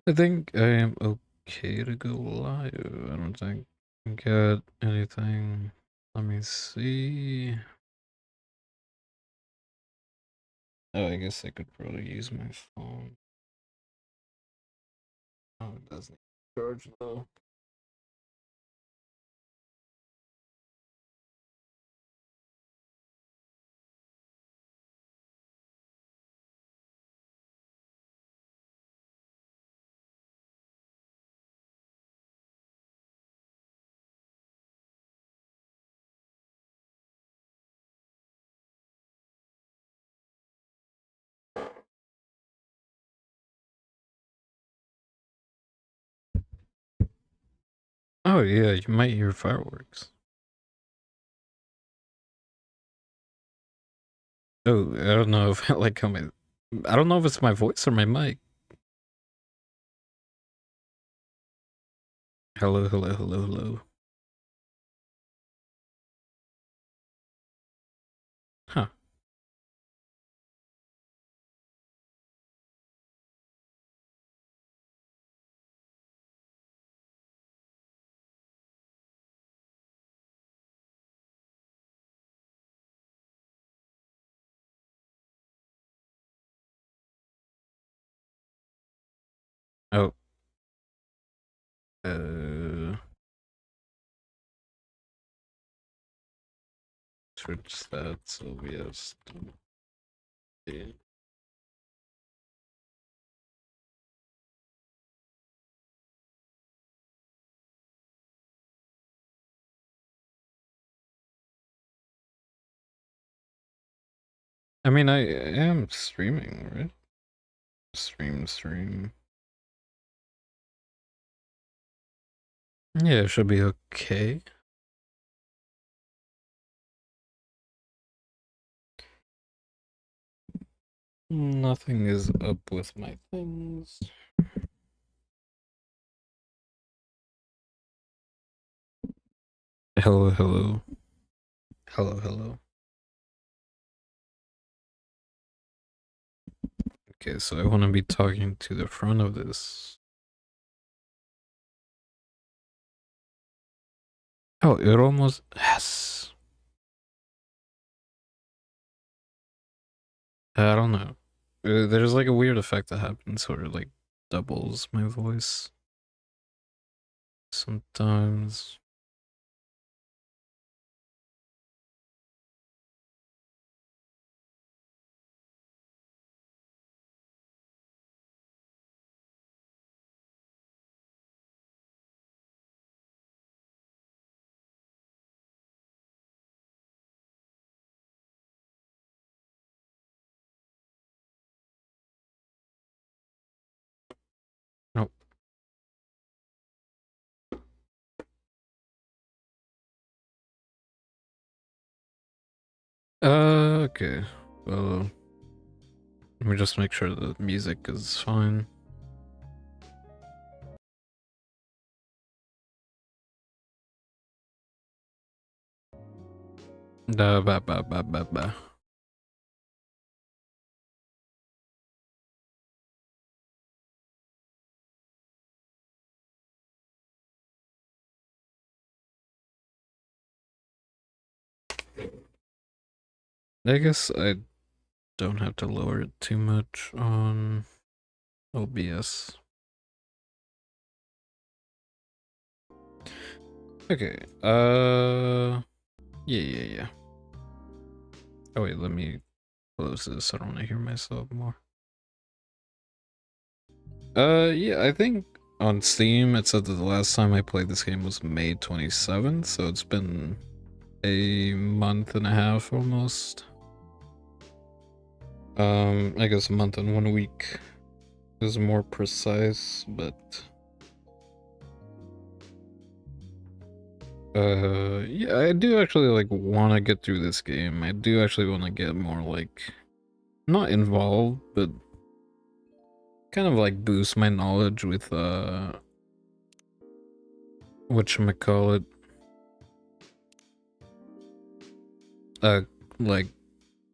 I think I am okay to go live. I don't think I got anything. Let me see. Oh, I guess I could probably use my phone. Oh, it doesn't charge though. Oh yeah, you might hear fireworks. Oh, I don't know if like how my, I don't know if it's my voice or my mic. Hello, hello, hello, hello. Huh. Oh. Switch that OBS. Yeah. I mean, I am streaming, right? Stream. Yeah, it should be okay. Nothing is up with my things. Hello, hello. Hello, hello. Okay, so I want to be talking to the front of this. Oh, it almost... Yes. I don't know. There's like a weird effect that happens where it like doubles my voice. Sometimes. Oh. Okay. Well, let me just make sure the music is fine. Da ba ba ba ba ba. I guess I don't have to lower it too much on OBS. Okay. Yeah. Oh wait, let me close this. I don't want to hear myself more. Yeah, I think on Steam it said that the last time I played this game was May 27th, so it's been a month and a half almost. I guess a month and 1 week is more precise, but yeah, I do actually like want to get through this game. I do actually want to get more like not involved, but kind of like boost my knowledge with whatchamacallit, like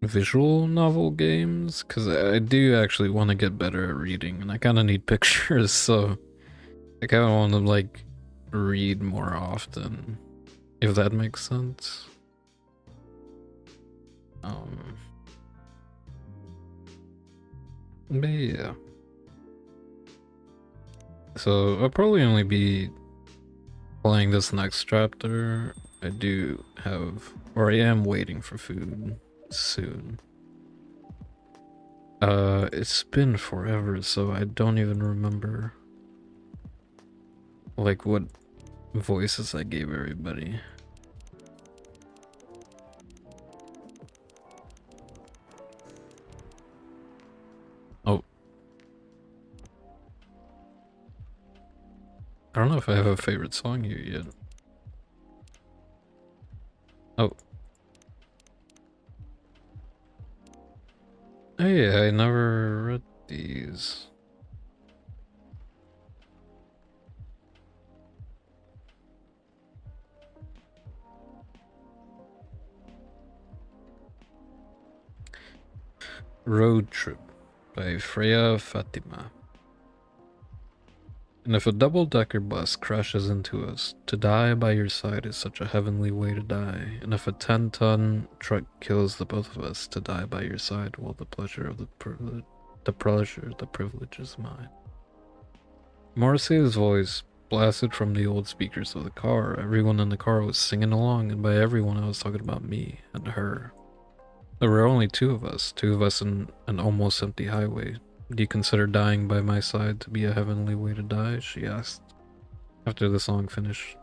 visual novel games, because I do actually want to get better at reading, and I kind of need pictures, so I kind of want to like read more often, if that makes sense. But yeah. So I'll probably only be playing this next chapter. I do have, or I am waiting for food soon. It's been forever, so I don't even remember like what voices I gave everybody. Oh. I don't know if I have a favorite song here yet. Oh. Hey, I never read these. Road Trip by Freya Fatima. And if a double-decker bus crashes into us, to die by your side is such a heavenly way to die. And if a 10-ton truck kills the both of us, to die by your side, well, the privilege is mine. Morrissey's voice blasted from the old speakers of the car. Everyone in the car was singing along, and by everyone I was talking about me and her. There were only two of us in an almost empty highway. Do you consider dying by my side to be a heavenly way to die? She asked, after the song finished,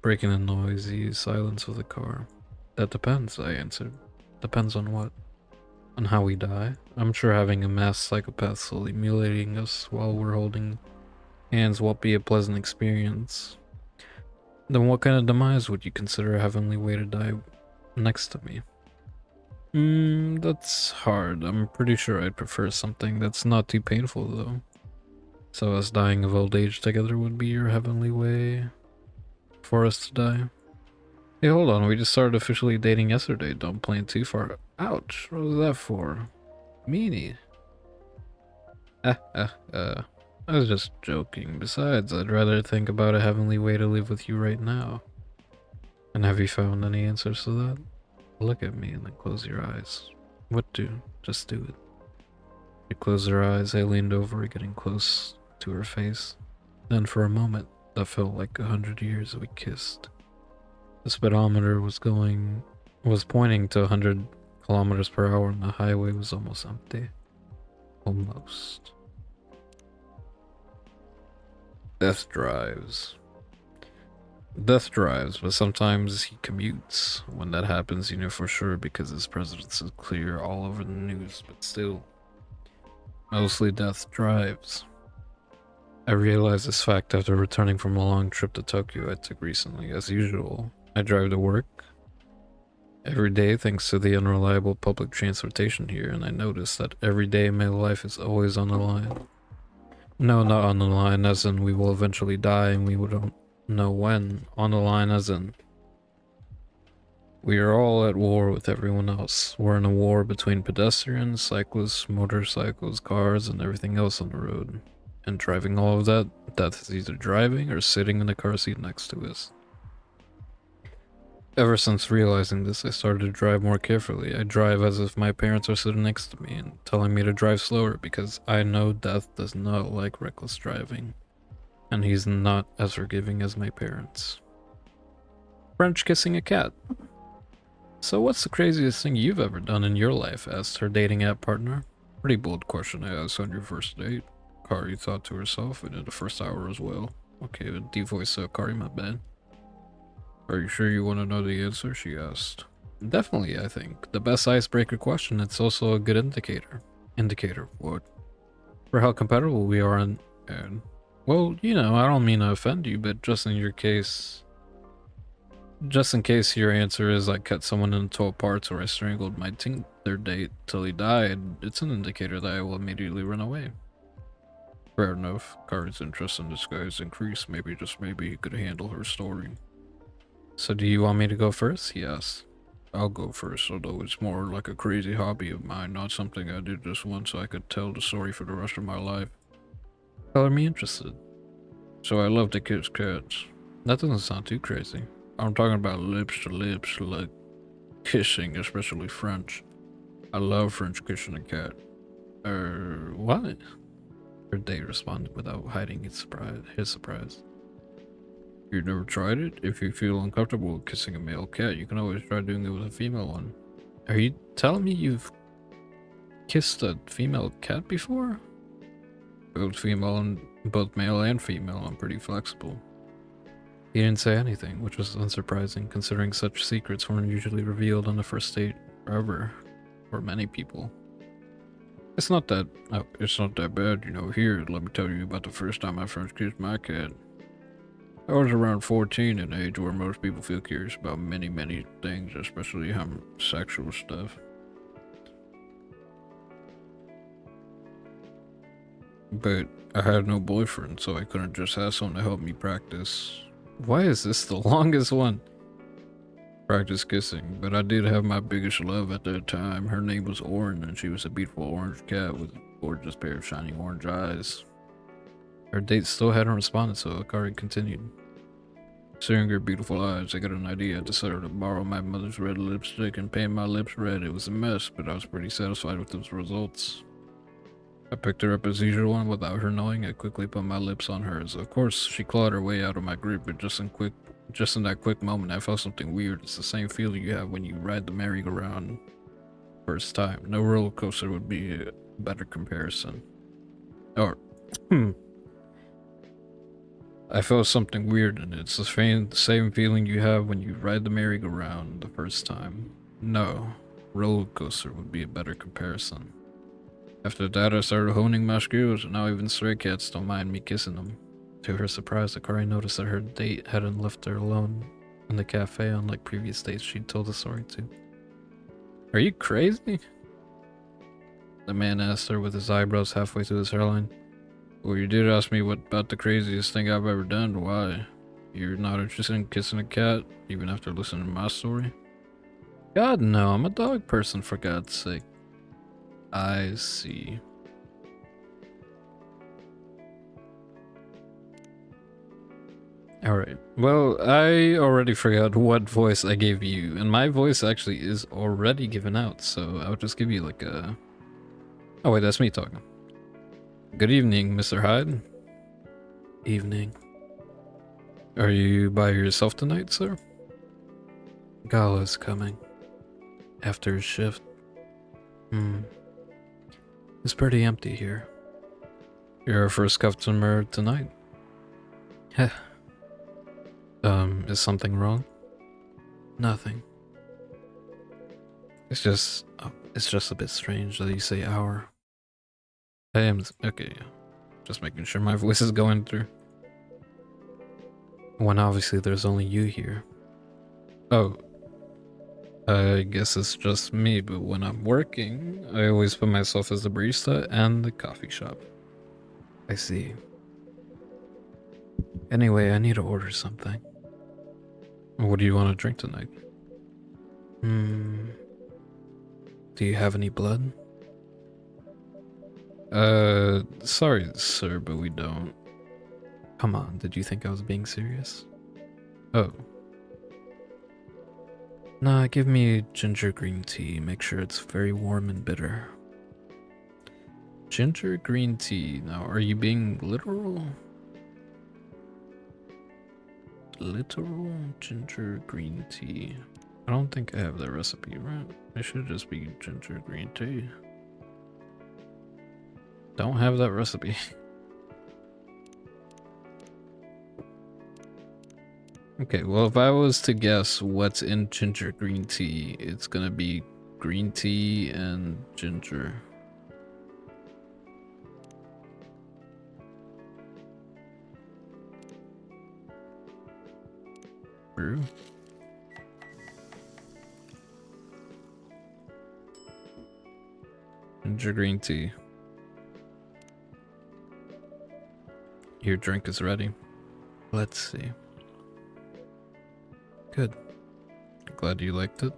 breaking the noisy silence of the car. That depends, I answered. Depends on what? On how we die? I'm sure having a masked psychopath slowly mutilating us while we're holding hands won't be a pleasant experience. Then what kind of demise would you consider a heavenly way to die next to me? That's hard. I'm pretty sure I'd prefer something that's not too painful, though. So us dying of old age together would be your heavenly way for us to die? Hey, hold on. We just started officially dating yesterday. Don't plan too far. Ouch. What was that for? Meanie. I was just joking. Besides, I'd rather think about a heavenly way to live with you right now. And have you found any answers to that? Look at me and then close your eyes. What do? Just do it. She closed her eyes. I leaned over, getting close to her face. Then for a moment, that felt like 100 years we kissed. The speedometer was pointing to 100 kilometers per hour and the highway was almost empty. Almost. Death drives. Death drives, but sometimes he commutes. When that happens, you know for sure because his presence is clear all over the news, but still. Mostly death drives. I realized this fact after returning from a long trip to Tokyo I took recently. As usual, I drive to work every day thanks to the unreliable public transportation here, and I noticed that every day my life is always on the line. No, not on the line as in we will eventually die and we don't know when. On the line as in we are all at war with everyone else. We're in a war between pedestrians, cyclists, motorcycles, cars, and everything else on the road. And driving all of that, death is either driving or sitting in the car seat next to us. Ever since realizing this, I started to drive more carefully. I drive as if my parents are sitting next to me and telling me to drive slower because I know death does not like reckless driving. And he's not as forgiving as my parents. French kissing a cat. So what's the craziest thing you've ever done in your life? Asked her dating app partner. Pretty bold question I asked on your first date. Kari thought to herself, and in the first hour as well. Okay, but devoice Kari, my bad. Are you sure you want to know the answer? She asked. Definitely, I think. The best icebreaker question, it's also a good indicator. Indicator of what? For how compatible we are and well, you know, I don't mean to offend you, but just in case your answer is I cut someone into 12 parts or I strangled my Tinder date till he died, it's an indicator that I will immediately run away. Fair enough. Kari's interest in this guy's increased. Maybe, just maybe, he could handle her story. So do you want me to go first? He asked. I'll go first, although it's more like a crazy hobby of mine, not something I did just once so I could tell the story for the rest of my life. Color me interested. So I love to kiss cats. That doesn't sound too crazy. I'm talking about lips to lips, like kissing, especially French. I love French kissing a cat. What? Her date responded without hiding his surprise. You've never tried it? If you feel uncomfortable kissing a male cat, you can always try doing it with a female one. Are you telling me you've kissed a female cat before? Both male and female, I'm pretty flexible. He didn't say anything, which was unsurprising, considering such secrets weren't usually revealed on the first date ever, for many people. It's not that bad, you know. Here, let me tell you about the first time I first kissed my cat. I was around 14, an age where most people feel curious about many, many things, especially sexual stuff. But I had no boyfriend, so I couldn't just have someone to help me practice. Why is this the longest one? Practice kissing, but I did have my biggest love at that time. Her name was Orin, and she was a beautiful orange cat with a gorgeous pair of shining orange eyes. Her date still hadn't responded, so Akari continued. Seeing her beautiful eyes, I got an idea. I decided to borrow my mother's red lipstick and paint my lips red. It was a mess, but I was pretty satisfied with those results. I picked her up as usual, and without her knowing, I quickly put my lips on hers. Of course, she clawed her way out of my grip, but just in that quick moment, I felt something weird. It's the same feeling you have when you ride the merry-go-round first time. No roller coaster would be a better comparison. Or, I felt something weird, and it's the same feeling you have when you ride the merry-go-round the first time. No, roller coaster would be a better comparison. After that, I started honing my skills, and now even stray cats don't mind me kissing them. To her surprise, Akari noticed that her date hadn't left her alone in the cafe unlike previous dates she'd told the story to. Are you crazy? The man asked her with his eyebrows halfway to his hairline. Well, you did ask me what about the craziest thing I've ever done. Why? You're not interested in kissing a cat, even after listening to my story? God, no, I'm a dog person, for God's sake. I see. Alright, well, I already forgot what voice I gave you, and my voice actually is already given out, so I'll just give you like a... Oh wait, that's me talking. Good evening, Mr. Hyde. Evening. Are you by yourself tonight, sir? Gala's coming. After his shift. It's pretty empty here. You're our first customer tonight. Heh. Is something wrong? Nothing. It's just a bit strange that you say our. I am, okay, yeah. Just making sure my voice is going through. When obviously there's only you here. Oh. I guess it's just me, but when I'm working, I always put myself as the barista and the coffee shop. I see. Anyway, I need to order something. What do you want to drink tonight? Do you have any blood? Sorry, sir, but we don't. Come on, did you think I was being serious? Oh. Nah, give me ginger green tea. Make sure it's very warm and bitter. Ginger green tea. Now, are you being literal? Literal ginger green tea. I don't think I have that recipe, right? It should just be ginger green tea. Don't have that recipe. Okay, well, if I was to guess what's in ginger green tea, it's gonna be green tea and ginger. Brew. Ginger green tea. Your drink is ready. Let's see. Good. Glad you liked it.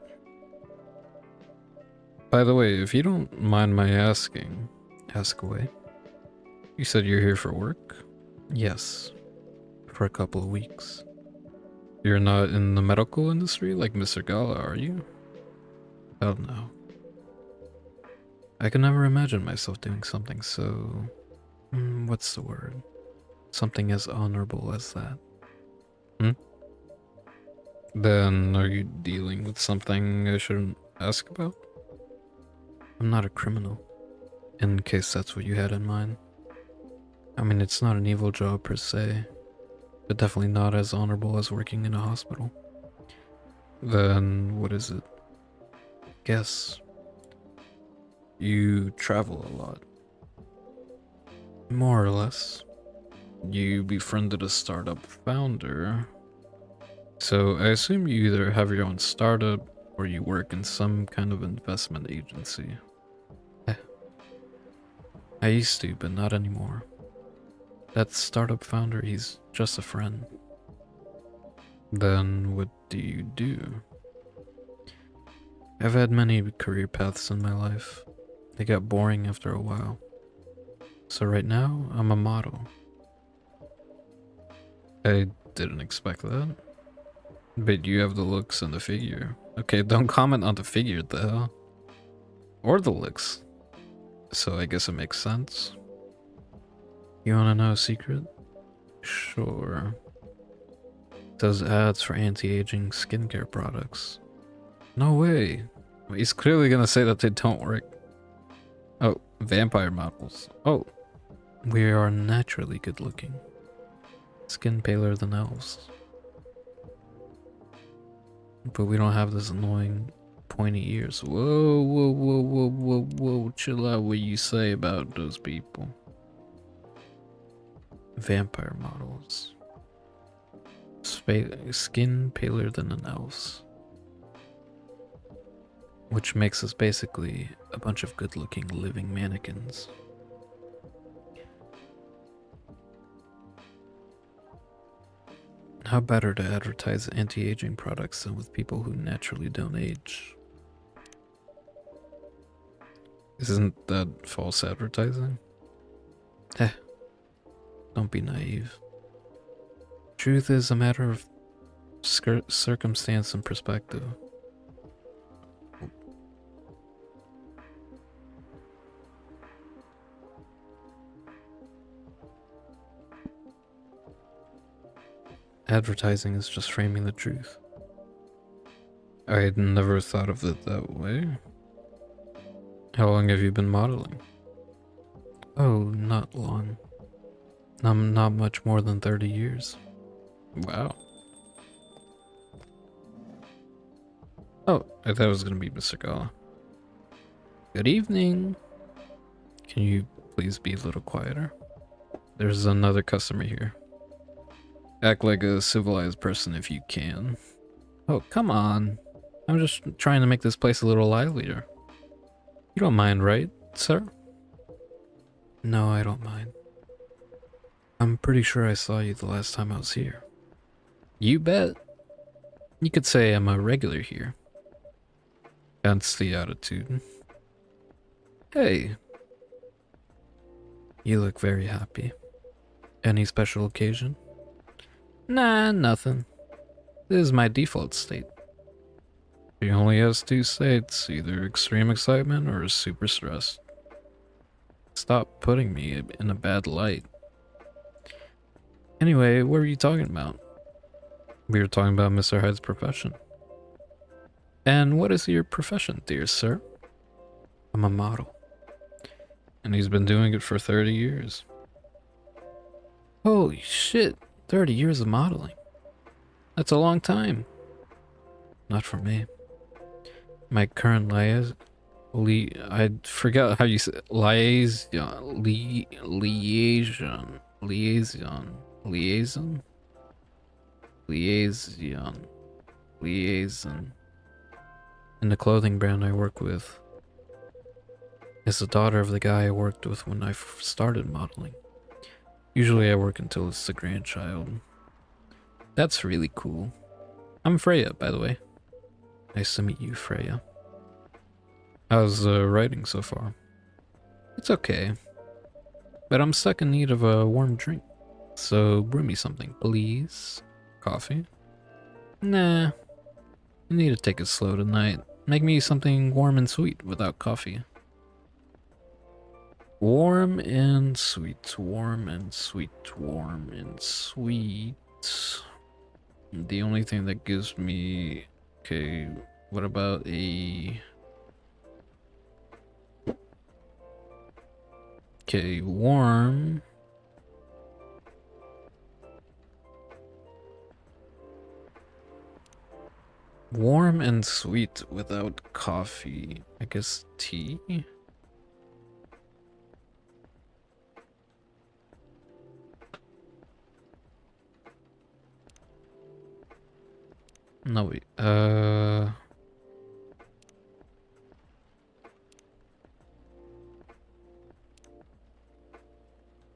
By the way, if you don't mind my asking, ask away. You said you're here for work? Yes, for a couple of weeks. You're not in the medical industry like Mr. Gala, are you? Oh no. I can never imagine myself doing something so... what's the word? Something as honorable as that. Hmm? Then are you dealing with something I shouldn't ask about? I'm not a criminal, in case that's what you had in mind. I mean, it's not an evil job per se, but definitely not as honorable as working in a hospital. Then what is it? Guess. You travel a lot. More or less. You befriended a startup founder. So I assume you either have your own startup or you work in some kind of investment agency. I used to, but not anymore. That startup founder, he's just a friend. Then what do you do? I've had many career paths in my life. They got boring after a while. So right now, I'm a model. I didn't expect that. But you have the looks and the figure. Okay, don't comment on the figure though. Or the looks. So I guess it makes sense. You wanna know a secret? Sure. It does ads for anti-aging skincare products. No way. He's clearly gonna say that they don't work. Oh, vampire models. Oh, we are naturally good looking. Skin paler than elves. But we don't have this annoying pointy ears. Whoa, whoa, whoa, whoa, whoa, whoa. Chill out what you say about those people. Vampire models. Skin paler than an elf's. Which makes us basically a bunch of good looking living mannequins. How better to advertise anti-aging products than with people who naturally don't age? Isn't that false advertising? Eh, don't be naive. Truth is a matter of circumstance and perspective. Advertising is just framing the truth. I had never thought of it that way. How long have you been modeling? Oh, not long. Not much more than 30 years. Wow. Oh, I thought it was gonna be Mr. Gala. Good evening. Can you please be a little quieter? There's another customer here. Act like a civilized person if you can. Oh, come on. I'm just trying to make this place a little livelier. You don't mind, right, sir? No, I don't mind. I'm pretty sure I saw you the last time I was here. You bet. You could say I'm a regular here. That's the attitude. Hey. You look very happy. Any special occasion? Nah, nothing. This is my default state. He only has two states, either extreme excitement or super stressed. Stop putting me in a bad light. Anyway, what were you talking about? We were talking about Mr. Hyde's profession. And what is your profession, dear sir? I'm a model. And he's been doing it for 30 years. Holy shit, 30 years of modeling. That's a long time. Not for me. My current I forgot how you say liaison. In the clothing brand I work with is the daughter of the guy I worked with when I started modeling. Usually I work until it's the grandchild. That's really cool. I'm Freya, by the way. Nice to meet you, Freya. How's writing so far? It's okay, but I'm stuck in need of a warm drink. So brew me something, please. Coffee? Nah, I need to take it slow tonight. Make me something warm and sweet without coffee. Warm and sweet, warm and sweet, warm and sweet. The only thing that gives me... Okay, what about a... Okay, warm. Warm and sweet without coffee. I guess tea? No, wait.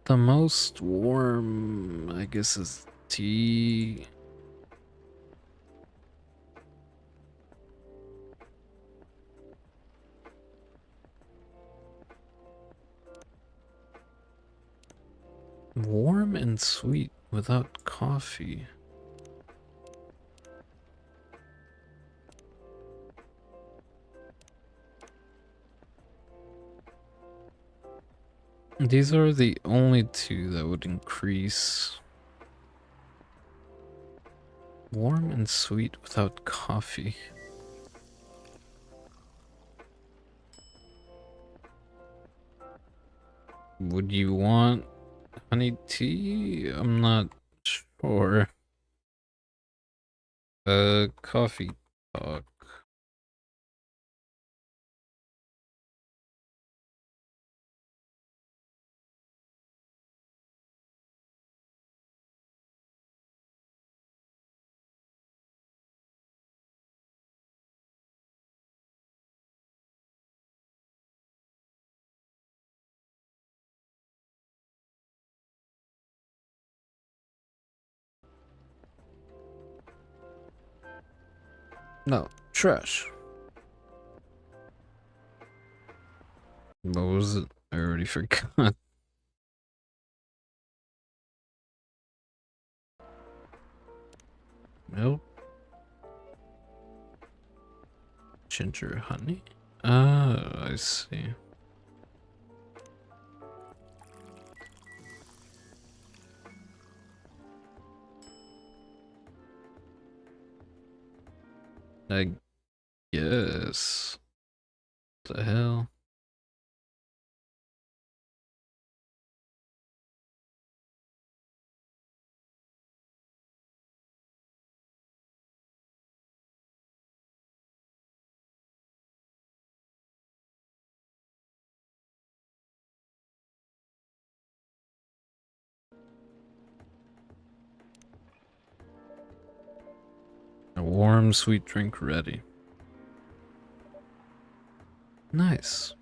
The most warm, I guess, is tea. Warm and sweet without coffee. These are the only two that would increase. Warm and sweet without coffee. Would you want honey tea? I'm not sure. Coffee talk. No, trash. What was it? I already forgot. Milk. Ginger honey? Ah, I see. I guess. What the hell? A warm, sweet drink ready. Nice.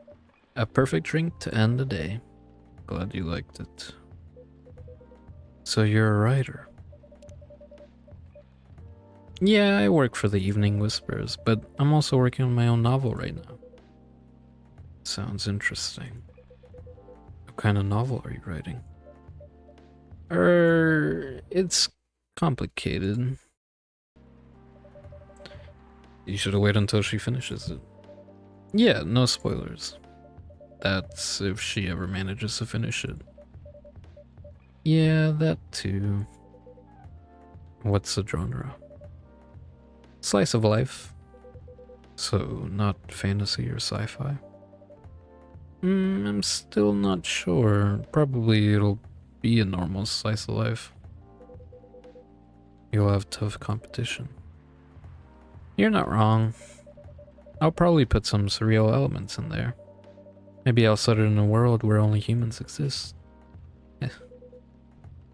A perfect drink to end the day. Glad you liked it. So you're a writer? Yeah, I work for the Evening Whispers, but I'm also working on my own novel right now. Sounds interesting. What kind of novel are you writing? It's complicated. You should wait until she finishes it. Yeah, no spoilers. That's if she ever manages to finish it. Yeah, that too. What's the genre? Slice of life. So, not fantasy or sci-fi? I'm still not sure. Probably it'll be a normal slice of life. You'll have tough competition. You're not wrong. I'll probably put some surreal elements in there. Maybe I'll set it in a world where only humans exist.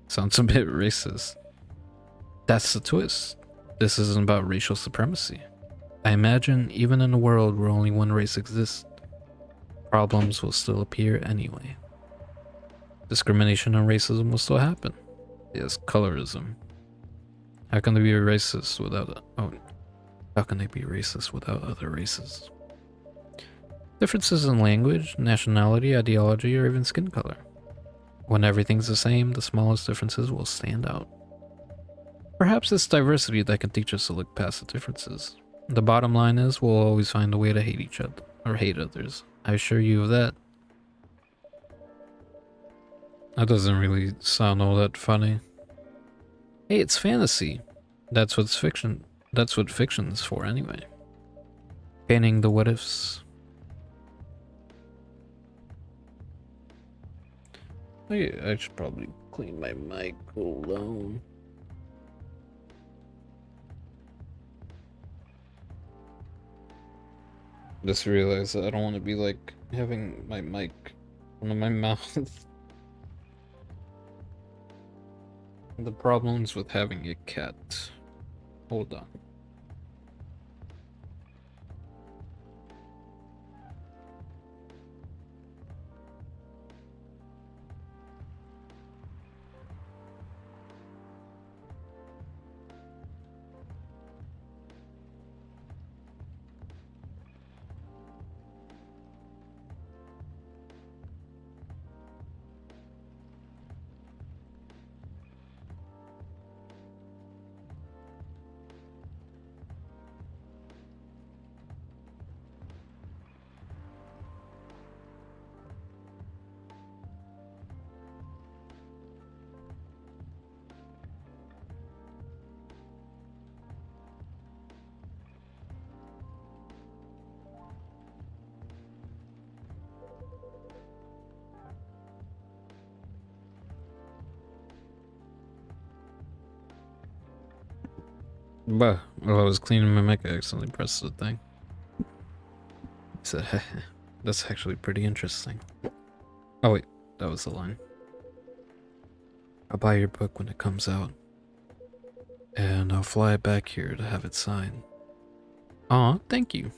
Sounds a bit racist. That's the twist. This isn't about racial supremacy. I imagine even in a world where only one race exists, problems will still appear anyway. Discrimination and racism will still happen. Yes, colorism. How can they be racist without... Oh, how can they be racist without other races? Differences in language, nationality, ideology, or even skin color. When everything's the same, the smallest differences will stand out. Perhaps it's diversity that can teach us to look past the differences. The bottom line is, we'll always find a way to hate each other, or hate others. I assure you of that. That doesn't really sound all that funny. Hey, it's fantasy. That's what's fiction. That's what fiction's for anyway. Painting the what ifs. I should probably clean my mic. Hold on. Just realized that I don't want to be like having my mic on my mouth. The problems with having a cat. Hold on. Bah, while I was cleaning my mic, I accidentally pressed the thing. So, that's actually pretty interesting. Oh wait, that was the line. I'll buy your book when it comes out. And I'll fly it back here to have it signed. Aw, thank you.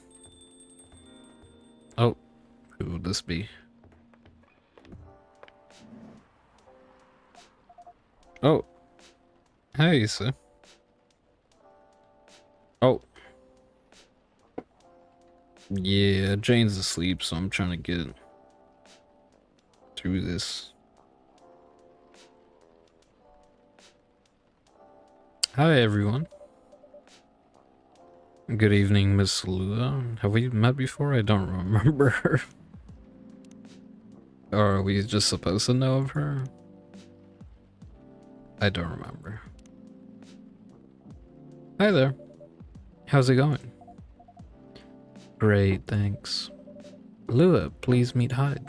Oh, who would this be? Oh. Hey, sir. Oh. Yeah, Jane's asleep, so I'm trying to get through this. Hi, everyone. Good evening, Miss Lua. Have we met before? I don't remember. Or are we just supposed to know of her? I don't remember. Hi there. How's it going? Great, thanks. Lua, please meet Hyde.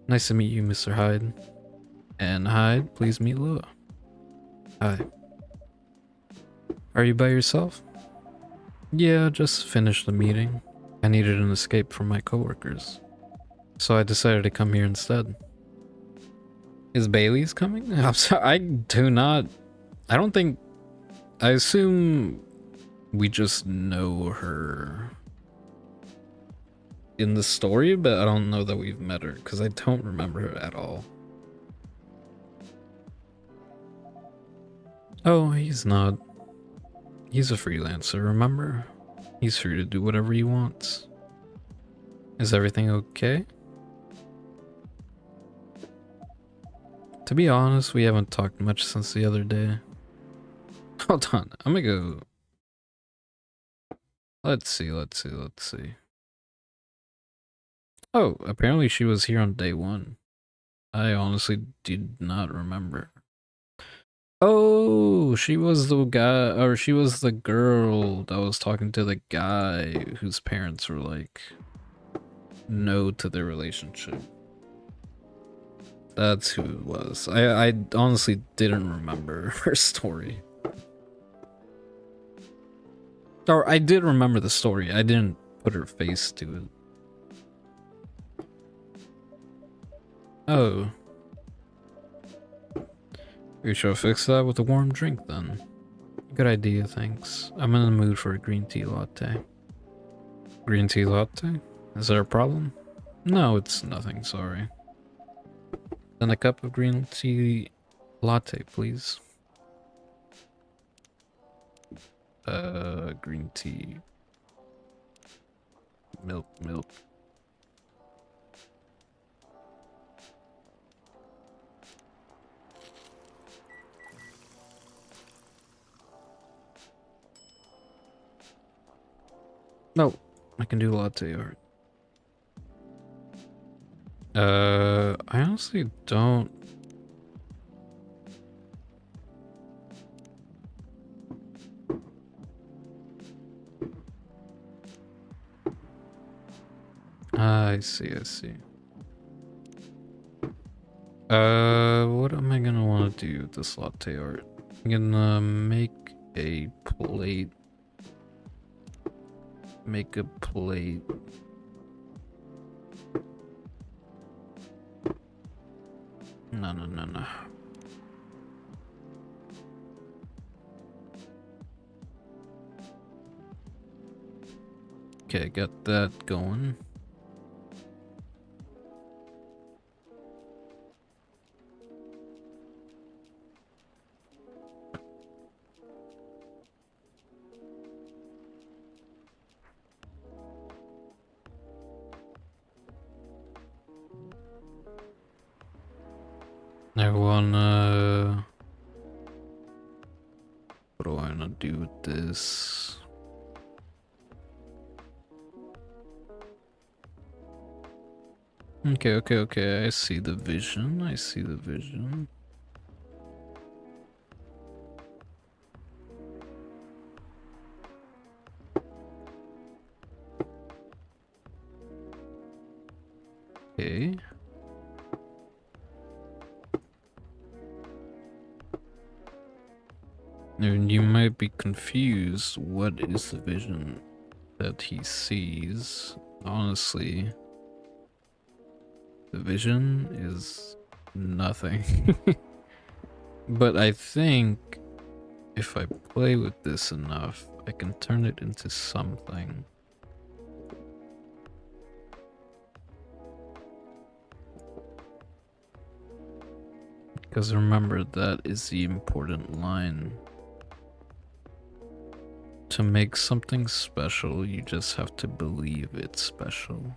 Nice to meet you, Mr. Hyde. And Hyde, please meet Lua. Hi. Are you by yourself? Yeah, just finished the meeting. I needed an escape from my coworkers. So I decided to come here instead. Is Bailey's coming? I'm sorry, I don't think... I assume we just know her in the story, but I don't know that we've met her, because I don't remember her at all. Oh, he's not. He's a freelancer, remember? He's free to do whatever he wants. Is everything okay? To be honest, we haven't talked much since the other day. Hold on, I'm gonna go... Let's see. Oh, apparently she was here on day one. I honestly did not remember. Oh, she was the guy, or she was the girl that was talking to the guy whose parents were like, no to their relationship. That's who it was. I honestly didn't remember her story. Or I did remember the story. I didn't put her face to it. Oh. We shall fix that with a warm drink then. Good idea, thanks. I'm in the mood for a green tea latte. Green tea latte? Is there a problem? No, it's nothing, sorry. Then a cup of green tea latte, please. Green tea. Milk, milk. No, I can do latte art. I honestly don't. I see, I see. What am I gonna want to do with this latte art? I'm gonna make a plate. Make a plate. No, no, no, no. Okay, got that going. I wanna... What do I wanna do with this? Okay, okay, okay. I see the vision. I see the vision. Okay. And you might be confused. What is the vision that he sees? Honestly, the vision is nothing. But I think if I play with this enough, I can turn it into something. Because remember, that is the important line. To make something special, you just have to believe it's special.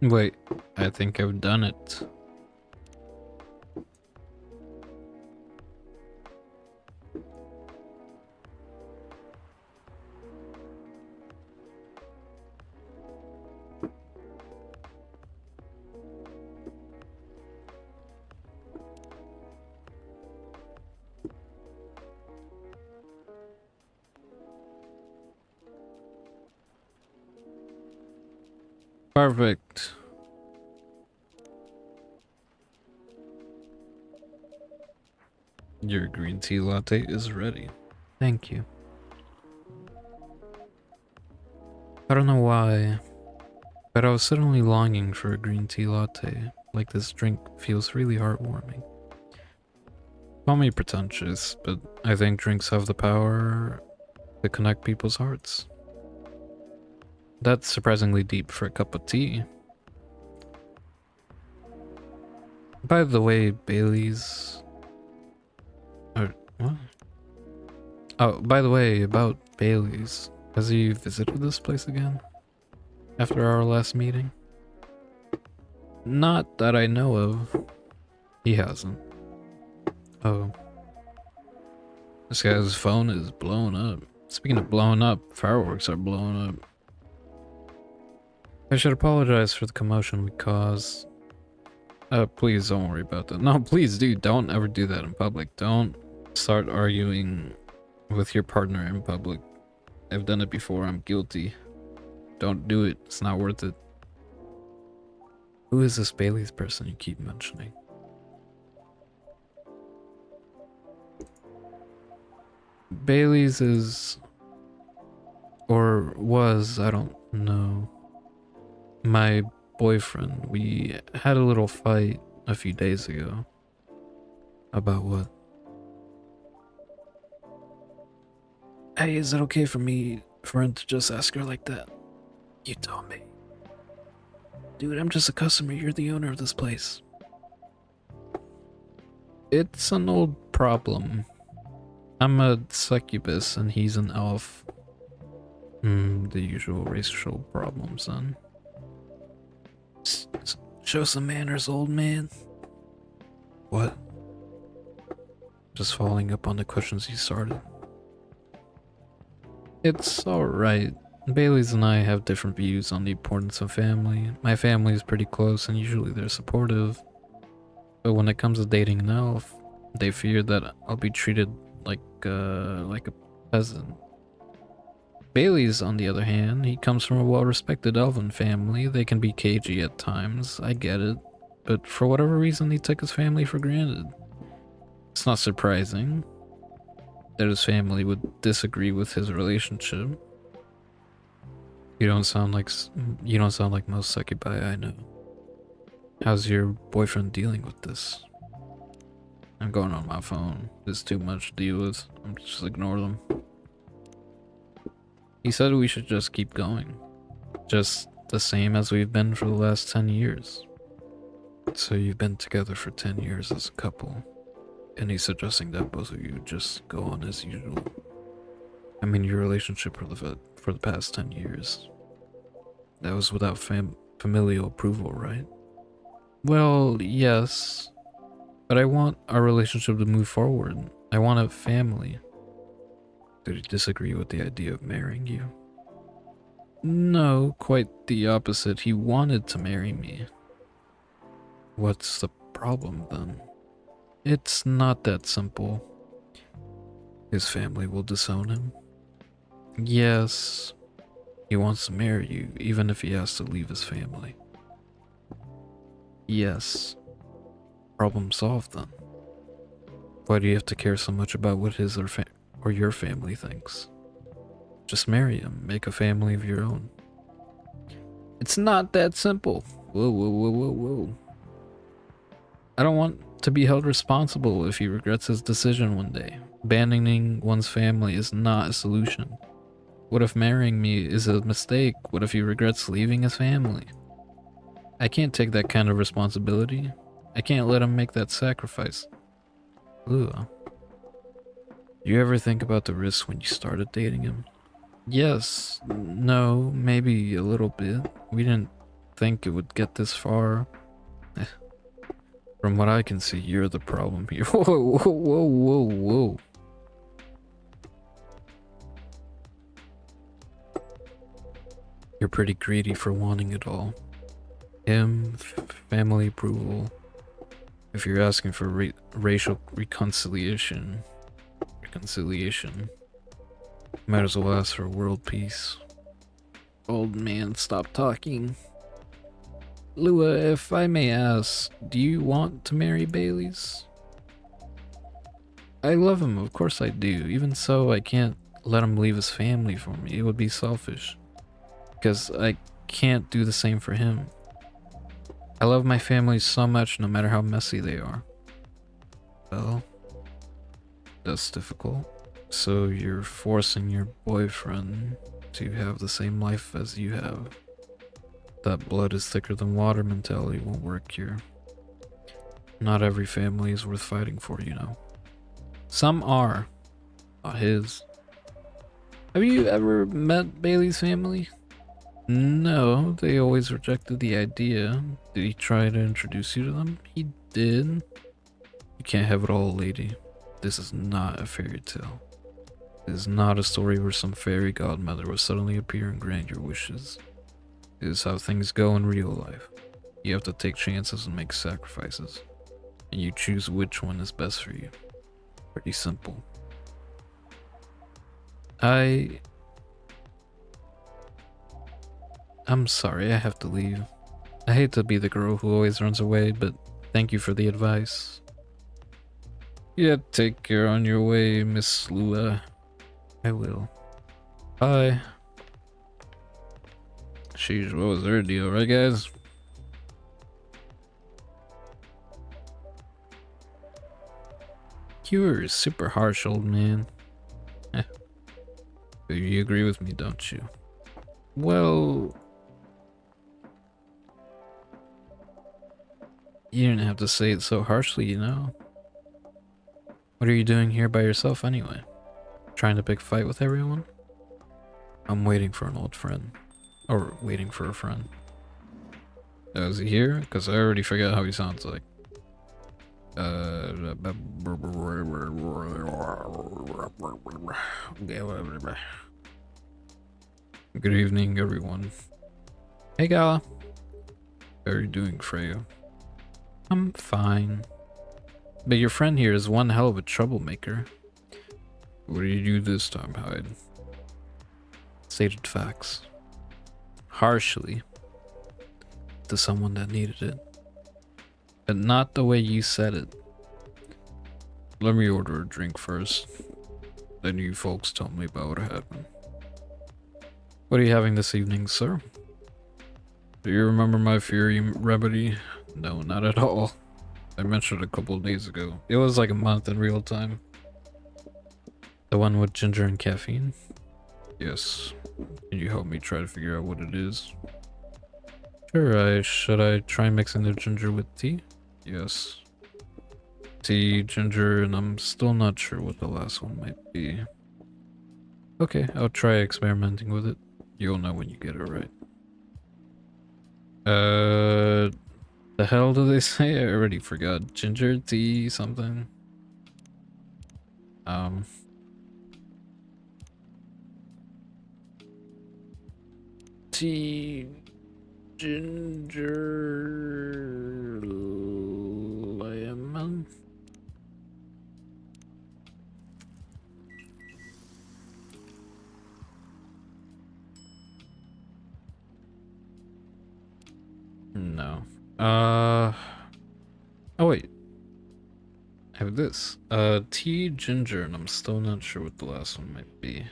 Wait, I think I've done it. Perfect. Your green tea latte is ready. Thank you. I don't know why, but I was suddenly longing for a green tea latte. Like this drink feels really heartwarming. Call me pretentious, but I think drinks have the power to connect people's hearts. That's surprisingly deep for a cup of tea. By the way, Bailey's... Or, what? Oh, by the way, about Bailey's. Has he visited this place again? After our last meeting? Not that I know of. He hasn't. Oh. This guy's phone is blown up. Speaking of blowing up, fireworks are blowing up. I should apologize for the commotion we caused. Please don't worry about that. No, please, dude, don't ever do that in public. Don't start arguing with your partner in public. I've done it before. I'm guilty. Don't do it. It's not worth it. Who is this Bailey's person you keep mentioning? Bailey's is, or was, I don't know, my boyfriend. We had a little fight a few days ago. About what? Hey, is it okay for him to just ask her like that? You tell me. Dude, I'm just a customer. You're the owner of this place. It's an old problem. I'm a succubus and he's an elf. The usual racial problems then. Show some manners, old man. What? Just following up on the questions you started. It's alright. Bailey's and I have different views on the importance of family. My family is pretty close and usually they're supportive. But when it comes to dating an elf, they fear that I'll be treated like a peasant. Bailey's, on the other hand, he comes from a well-respected elven family. They can be cagey at times, I get it. But for whatever reason, he took his family for granted. It's not surprising that his family would disagree with his relationship. You don't sound like most succubi I know. How's your boyfriend dealing with this? I'm going on my phone. There's too much to deal with. I'm just ignore them. He said we should just keep going. Just the same as we've been for the last 10 years. So you've been together for 10 years as a couple. And he's suggesting that both of you just go on as usual. I mean, your relationship for the past 10 years. That was without familial approval, right? Well, yes. But I want our relationship to move forward. I want a family. Did he disagree with the idea of marrying you? No, quite the opposite. He wanted to marry me. What's the problem then? It's not that simple. His family will disown him. Yes, he wants to marry you, even if he has to leave his family. Yes. Problem solved then. Why do you have to care so much about what his or your family thinks? Just marry him, make a family of your own. It's not that simple. Whoa, whoa, whoa, whoa, whoa. I don't want to be held responsible if he regrets his decision one day. Abandoning one's family is not a solution. What if marrying me is a mistake? What if he regrets leaving his family? I can't take that kind of responsibility. I can't let him make that sacrifice. Lua, do you ever think about the risks when you started dating him? Yes, no, maybe a little bit. We didn't think it would get this far. From what I can see, you're the problem here. Whoa, whoa, whoa, whoa, whoa. You're pretty greedy for wanting it all. Him, family approval. If you're asking for racial reconciliation, might as well ask for world peace. Old man, stop talking. Lua, if I may ask, do you want to marry Bailey's? I love him, of course I do. Even so, I can't let him leave his family for me. It would be selfish. Because I can't do the same for him. I love my family so much, no matter how messy they are. Well, that's difficult. So you're forcing your boyfriend to have the same life as you have. That blood is thicker than water mentality won't work here. Not every family is worth fighting for, you know. Some are. Not his. Have you ever met Bailey's family? No, they always rejected the idea. Did he try to introduce you to them? He did. You can't have it all, lady. This is not a fairy tale. It is not a story where some fairy godmother will suddenly appear and grant your wishes. It is how things go in real life. You have to take chances and make sacrifices, and you choose which one is best for you. Pretty simple. I'm sorry, I have to leave. I hate to be the girl who always runs away, but thank you for the advice. Yeah, take care on your way, Miss Lua. I will. Bye. Sheesh, what was their deal, right guys? You're super harsh, old man. You agree with me, don't you? Well... You didn't have to say it so harshly, you know? What are you doing here by yourself anyway? Trying to pick a fight with everyone? I'm waiting for an old friend. Or waiting for a friend. Is he here? Because I already forgot how he sounds like. Good evening, everyone. Hey, Gala. How are you doing, Freya? I'm fine. But your friend here is one hell of a troublemaker. What did you do this time, Hyde? Stated facts. Harshly. To someone that needed it. But not the way you said it. Let me order a drink first. Then you folks tell me about what happened. What are you having this evening, sir? Do you remember my Fury remedy? No, not at all. I mentioned it a couple of days ago. It was like a month in real time. The one with ginger and caffeine? Yes. Can you help me try to figure out what it is? Sure, should I try mixing the ginger with tea? Yes. Tea, ginger, and I'm still not sure what the last one might be. Okay, I'll try experimenting with it. You'll know when you get it right. The hell do they say? I already forgot. Ginger tea something. Tea, ginger, lemon. No. Oh wait. I have this. Tea, ginger, and I'm still not sure what the last one might be.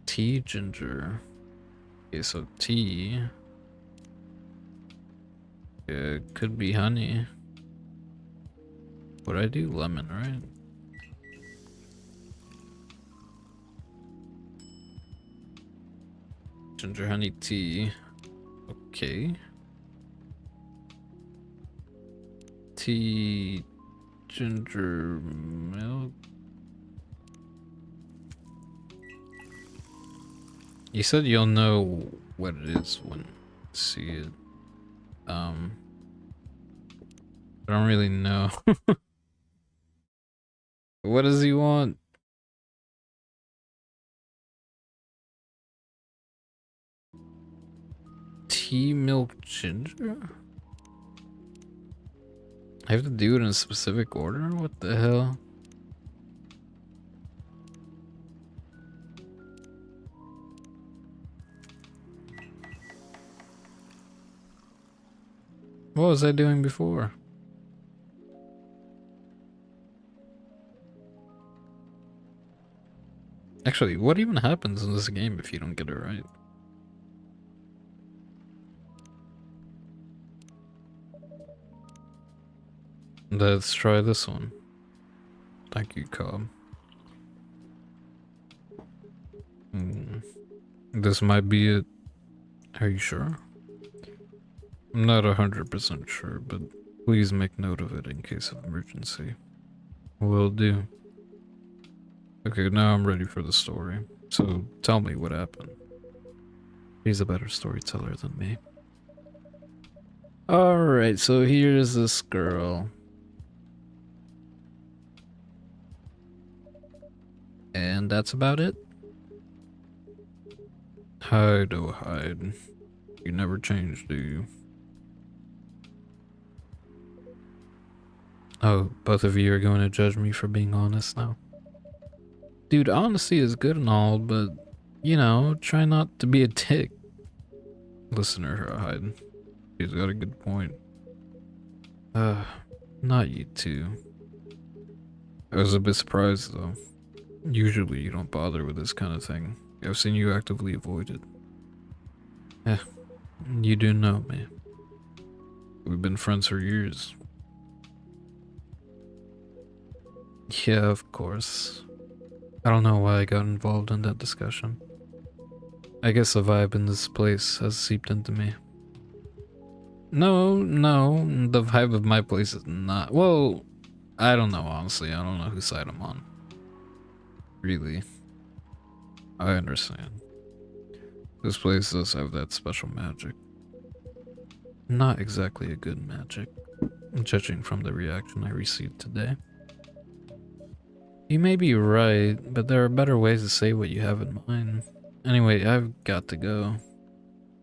Tea, ginger. Okay, so tea. It could be honey. Would I do lemon, right? Ginger honey tea. Okay. Tea, ginger milk. You said you'll know what it is when you see it. I don't really know. What does he want? Tea, milk, ginger? I have to do it in a specific order? What the hell? What was I doing before? Actually, what even happens in this game if you don't get it right? Let's try this one. Thank you, Cobb. This might be it. Are you sure? I'm not 100% sure, but please make note of it in case of emergency. Will do. Okay, now I'm ready for the story. So tell me what happened. He's a better storyteller than me. Alright, so here's this girl. And that's about it. Hide, oh hide. You never change, do you? Oh, both of you are going to judge me for being honest now? Dude, honesty is good and all, but, you know, try not to be a dick. Listen to her, Hyde. She's got a good point. Not you two. I was a bit surprised, though. Usually you don't bother with this kind of thing. I've seen you actively avoid it. Eh, you do know me. We've been friends for years. Yeah, of course. I don't know why I got involved in that discussion. I guess the vibe in this place has seeped into me. No, the vibe of my place is not. Well, I don't know, honestly. I don't know whose side I'm on. Really. I understand. This place does have that special magic. Not exactly a good magic, judging from the reaction I received today. You may be right, but there are better ways to say what you have in mind. Anyway, I've got to go.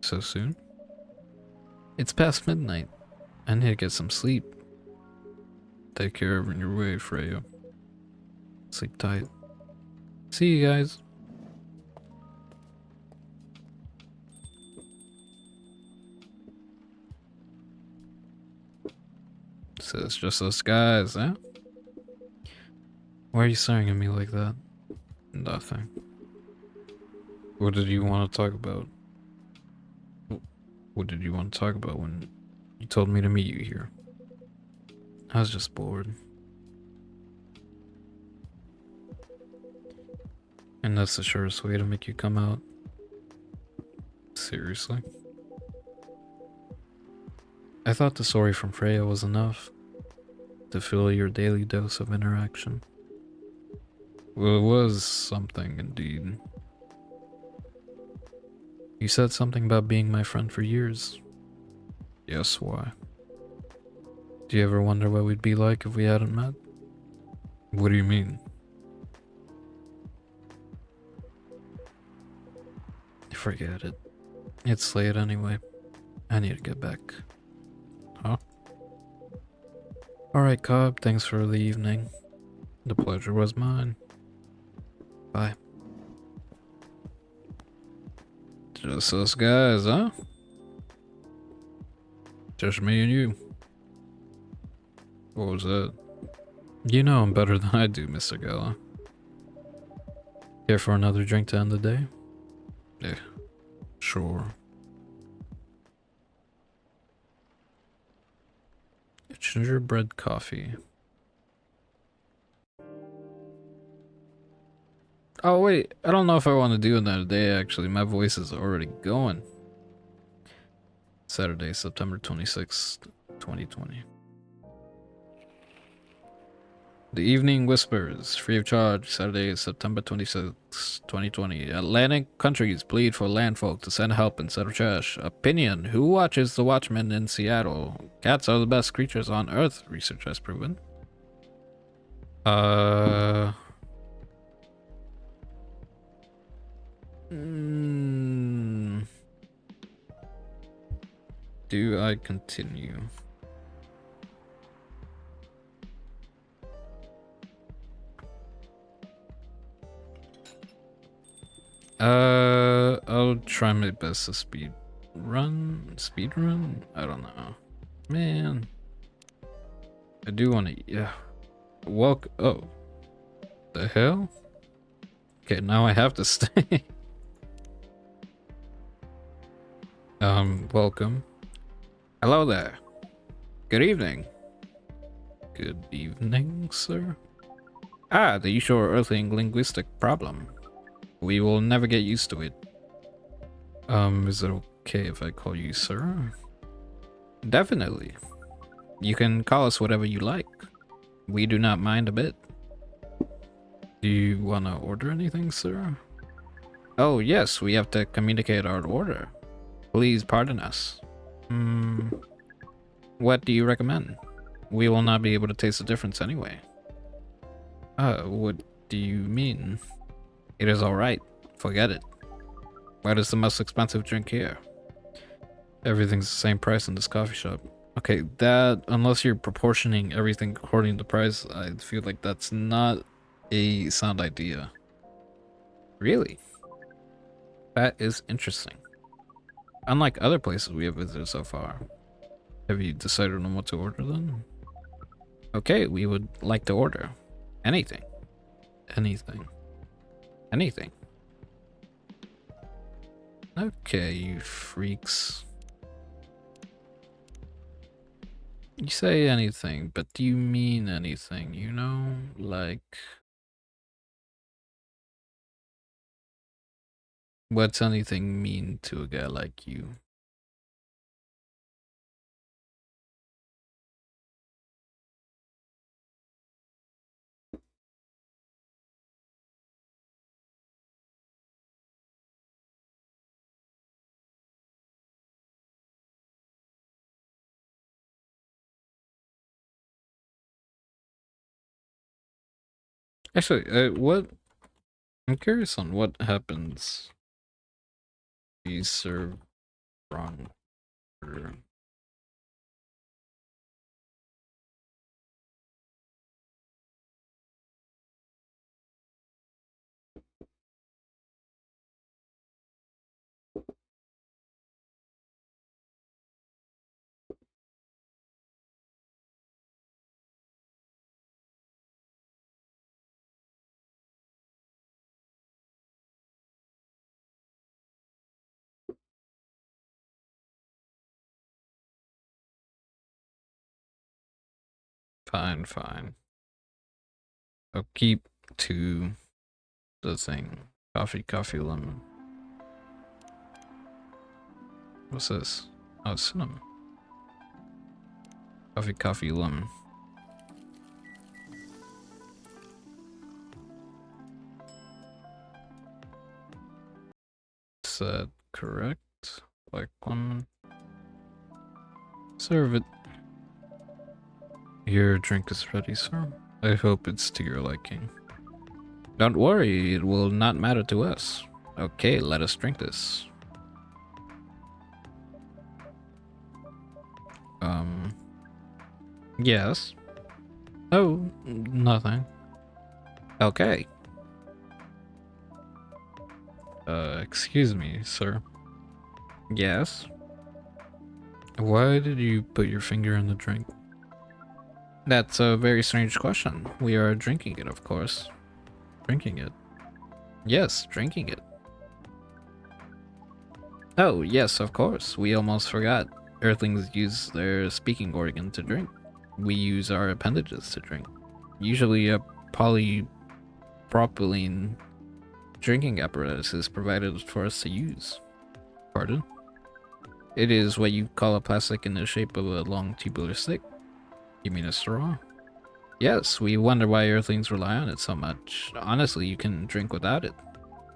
So soon? It's past midnight. I need to get some sleep. Take care of your way, Freya. Sleep tight. See you guys. So it's just us guys, eh? Why are you staring at me like that? Nothing. What did you want to talk about? What did you want to talk about when you told me to meet you here? I was just bored. And that's the surest way to make you come out. Seriously? I thought the story from Freya was enough to fill your daily dose of interaction. Well, it was something indeed. You said something about being my friend for years. Yes, why? Do you ever wonder what we'd be like if we hadn't met? What do you mean? Forget it. It's late anyway. I need to get back. Huh? Alright, Cobb, thanks for the evening. The pleasure was mine. Bye. Just us guys, huh? Just me and you. What was that? You know him better than I do, Mr. Gala. Care for another drink to end the day? Yeah, sure. Gingerbread coffee. Oh wait, I don't know if I want to do another day actually. My voice is already going. Saturday, September 26th, 2020. The Evening Whispers, free of charge, Saturday, September 26th, 2020. Atlantic countries plead for landfolk to send help instead of trash. Opinion, who watches the Watchmen in Seattle? Cats are the best creatures on Earth, research has proven. Do I continue? I'll try my best to speed run. I don't know. Man. I do want to, yeah. Oh. The hell? Okay, now I have to stay. Welcome. Hello there. Good evening. Good evening, sir. Ah, the usual earthling linguistic problem. We will never get used to it. Is it okay if I call you sir? Definitely. You can call us whatever you like. We do not mind a bit. Do you want to order anything, sir? Oh, yes, we have to communicate our order. Please pardon us. What do you recommend? We will not be able to taste the difference anyway. What do you mean? It is alright. Forget it. What is the most expensive drink here? Everything's the same price in this coffee shop. Okay, that, unless you're proportioning everything according to price, I feel like that's not a sound idea. Really? That is interesting. Unlike other places we have visited so far. Have you decided on what to order then? Okay, we would like to order anything. Anything. Anything. Okay, you freaks. You say anything, but do you mean anything, you know? Like, what's anything mean to a guy like you? Actually, what? I'm curious on what happens if you serve wrong order. Fine, fine. I'll keep to the thing. Coffee, lemon. What's this? Oh, cinnamon. Coffee, lemon. Is that correct? Like lemon? Serve it. Your drink is ready, sir. I hope it's to your liking. Don't worry, it will not matter to us. Okay, let us drink this. Yes. Oh, nothing. Okay. Excuse me, sir. Yes? Why did you put your finger in the drink? That's a very strange question. We are drinking it, of course. Drinking it. Yes, drinking it. Oh, yes, of course. We almost forgot. Earthlings use their speaking organ to drink. We use our appendages to drink. Usually a polypropylene drinking apparatus is provided for us to use. Pardon? It is what you call a plastic in the shape of a long tubular stick. You mean a straw? Yes, we wonder why Earthlings rely on it so much. Honestly, you can drink without it.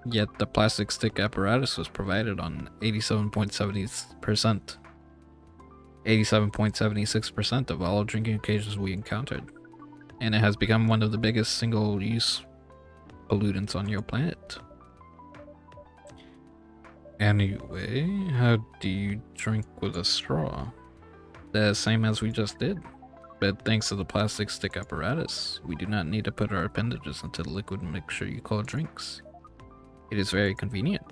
Yet the plastic stick apparatus was provided on 87.76% of all drinking occasions we encountered. And it has become one of the biggest single-use pollutants on your planet. Anyway, how do you drink with a straw? The same as we just did. But thanks to the plastic stick apparatus, we do not need to put our appendages into the liquid mixture you call drinks. It is very convenient.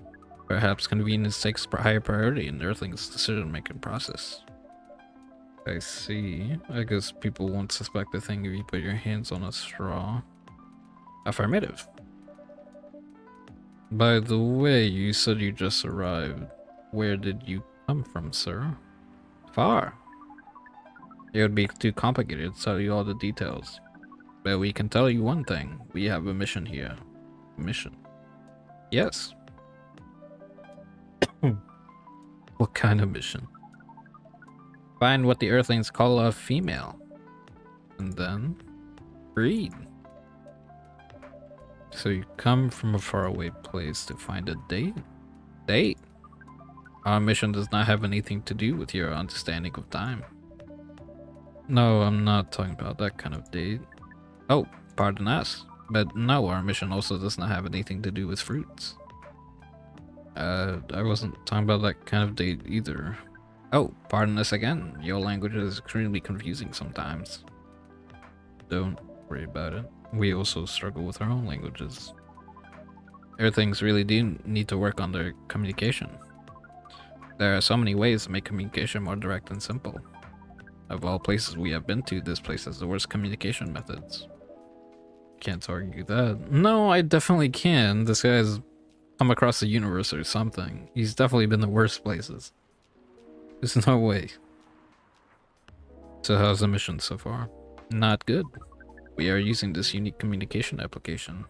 Perhaps convenience takes higher priority in Earthling's decision-making process. I see. I guess people won't suspect a thing if you put your hands on a straw. Affirmative. By the way, you said you just arrived. Where did you come from, sir? Far. It would be too complicated to tell you all the details. But we can tell you one thing. We have a mission here. Mission? Yes. What kind of mission? Find what the Earthlings call a female. And then breed. So you come from a faraway place to find a date? Date? Our mission does not have anything to do with your understanding of time. No, I'm not talking about that kind of date. Oh, pardon us. But no, our mission also does not have anything to do with fruits. I wasn't talking about that kind of date either. Oh, pardon us again. Your language is extremely confusing sometimes. Don't worry about it. We also struggle with our own languages. Everything's really do need to work on their communication. There are so many ways to make communication more direct and simple. Of all places we have been to, this place has the worst communication methods. Can't argue that. No, I definitely can. This guy's come across the universe or something. He's definitely been the worst places. There's no way. So how's the mission so far? Not good. We are using this unique communication application.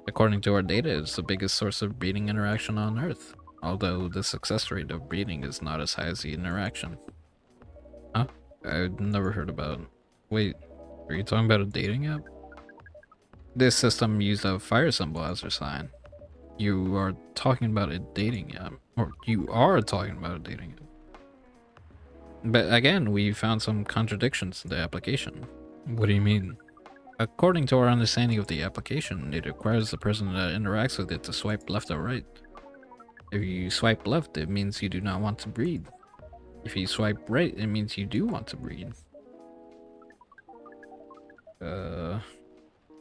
According to our data, it's the biggest source of breeding interaction on Earth, although the success rate of breeding is not as high as the interaction. Huh? I've never heard about it. Wait, are you talking about a dating app? This system used a fire symbol as their sign. You are talking about a dating app. Or you are talking about a dating app. But again, we found some contradictions in the application. What do you mean? According to our understanding of the application, it requires the person that interacts with it to swipe left or right. If you swipe left, it means you do not want to breed. If you swipe right, it means you do want to breed.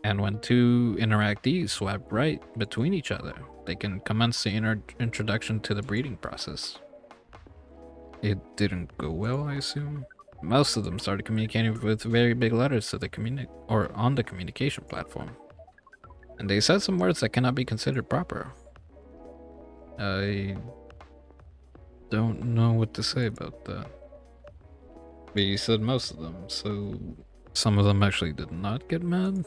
And when two interactees swipe right between each other, they can commence the introduction to the breeding process. It didn't go well, I assume. Most of them started communicating with very big letters to the on the communication platform. And they said some words that cannot be considered proper. I don't know what to say about that. But you said most of them, so some of them actually did not get mad?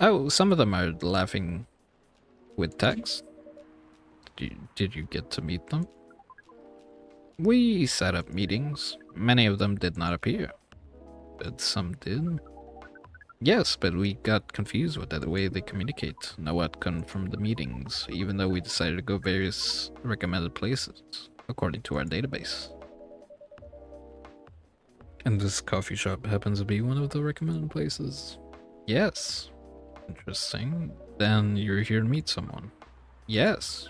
Oh, some of them are laughing with text. Did you get to meet them? We set up meetings. Many of them did not appear, but some did. Yes, but we got confused with the way they communicate. No outcome from the meetings, even though we decided to go various recommended places, according to our database. And this coffee shop happens to be one of the recommended places? Yes. Interesting. Then you're here to meet someone? Yes.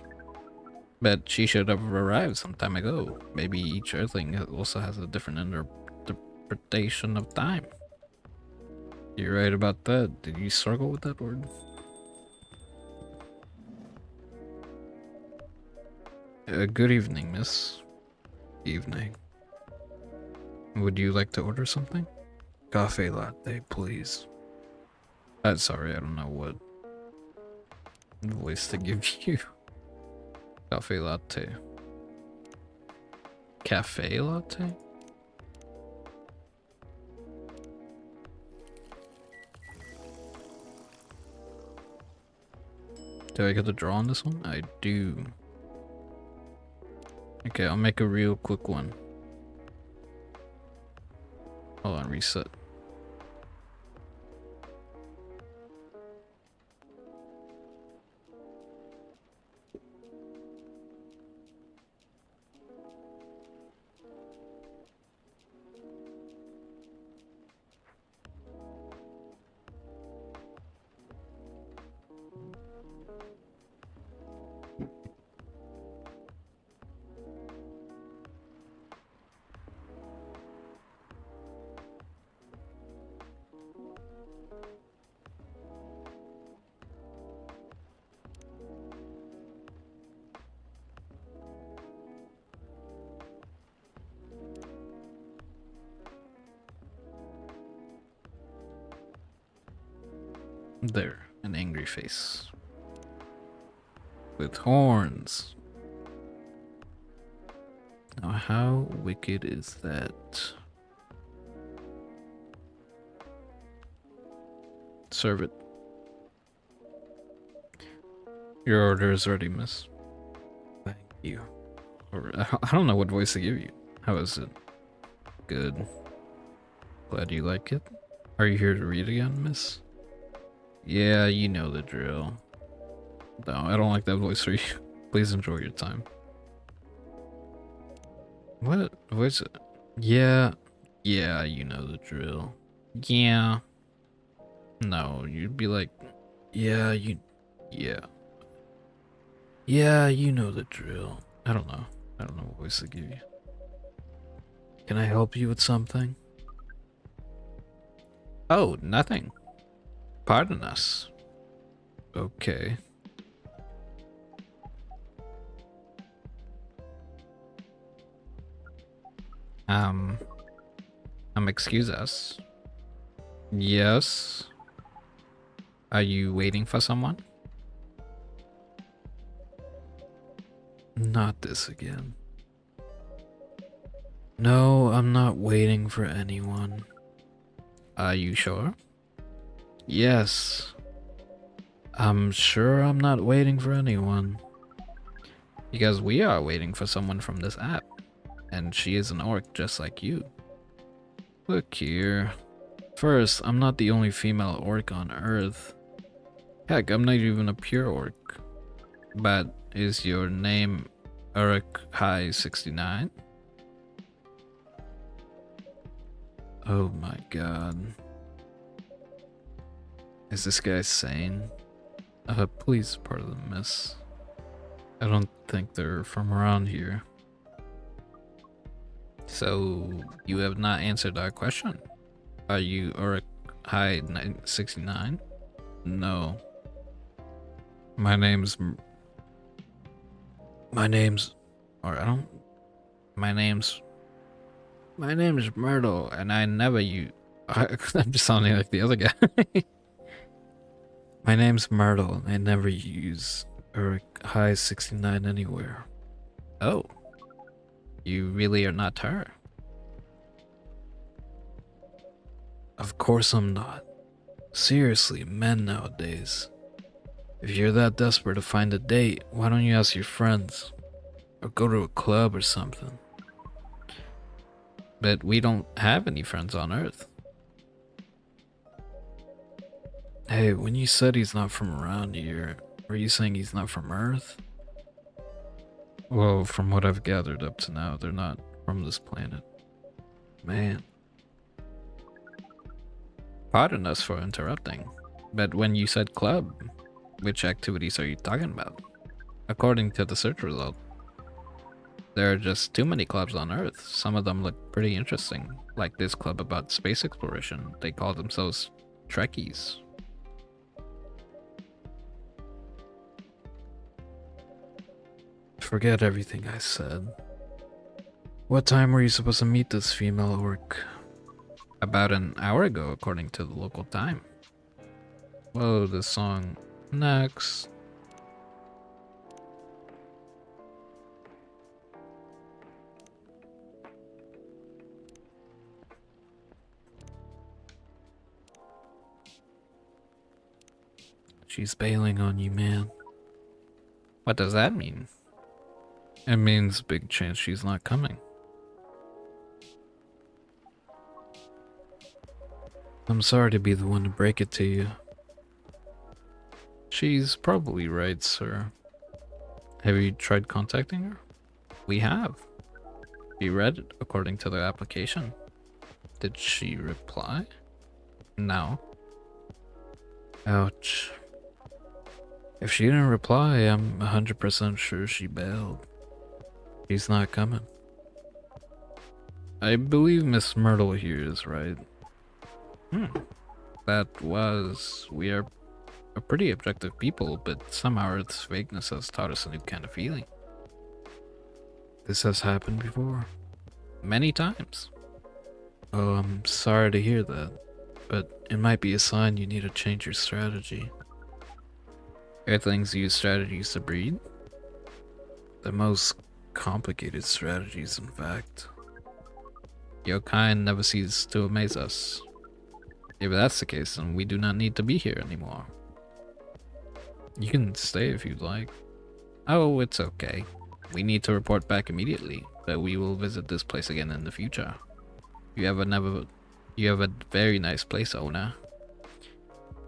But she should have arrived some time ago. Maybe each Earthling also has a different interpretation of time. You're right about that. Did you struggle with that word? Good evening, miss. Evening. Would you like to order something? Cafe latte, please. Sorry, I don't know what voice to give you. Cafe latte. Cafe latte? Do I get to draw on this one? I do. Okay, I'll make a real quick one. Hold on, reset. There, an angry face. With horns. Now, how wicked is that? Serve it. Your order is ready, miss. Thank you. Or, I don't know what voice to give you. How is it? Good. Glad you like it. Are you here to read again, miss? Yeah, you know the drill. No, I don't like that voice for you. Please enjoy your time. What voice? Yeah, Yeah, you know the drill. Yeah. No, you'd be like, yeah, yeah. Yeah, you know the drill. I don't know. I don't know what voice to give you. Can I help you with something? Oh, nothing. Pardon us. Okay. Um, excuse us. Yes. Are you waiting for someone? Not this again. No, I'm not waiting for anyone. Are you sure? Yes. I'm sure I'm not waiting for anyone. Because we are waiting for someone from this app. And she is an orc just like you. Look here. First, I'm not the only female orc on Earth. Heck, I'm not even a pure orc. But is your name Uruk High 69? Oh my god. Is this guy sane? Please pardon the miss. I don't think they're from around here. So, you have not answered our question. Are you Uruk High 69? No. My name's... My name's Myrtle, and I never I'm just sounding like the other guy. My name's Myrtle, and I never use Uruk High 69 anywhere. Oh. You really are not her? Of course I'm not. Seriously, men nowadays. If you're that desperate to find a date, why don't you ask your friends? Or go to a club or something. But we don't have any friends on Earth. Hey, when you said he's not from around here, were you saying he's not from Earth? Well, from what I've gathered up to now, they're not from this planet. Man. Pardon us for interrupting, but when you said club, which activities are you talking about? According to the search result, there are just too many clubs on Earth. Some of them look pretty interesting, like this club about space exploration. They call themselves Trekkies. Forget everything I said. What time were you supposed to meet this female orc? About an hour ago, according to the local time. Whoa, this song. Next. She's bailing on you, man. What does that mean? It means big chance she's not coming. I'm sorry to be the one to break it to you. She's probably right, sir. Have you tried contacting her? We have. You read it according to the application. Did she reply? No. Ouch. If she didn't reply, I'm 100% sure she bailed. She's not coming. I believe Miss Myrtle here is right. We are a pretty objective people, but somehow Earth's vagueness has taught us a new kind of feeling. This has happened before. Many times. Oh, I'm sorry to hear that, but it might be a sign you need to change your strategy. Earthlings use strategies to breed? The most complicated strategies, in fact. Your kind never ceases to amaze us. If that's the case, then we do not need to be here anymore. You can stay if you'd like. Oh, it's okay. We need to report back immediately, but we will visit this place again in the future. You have a very nice place, owner.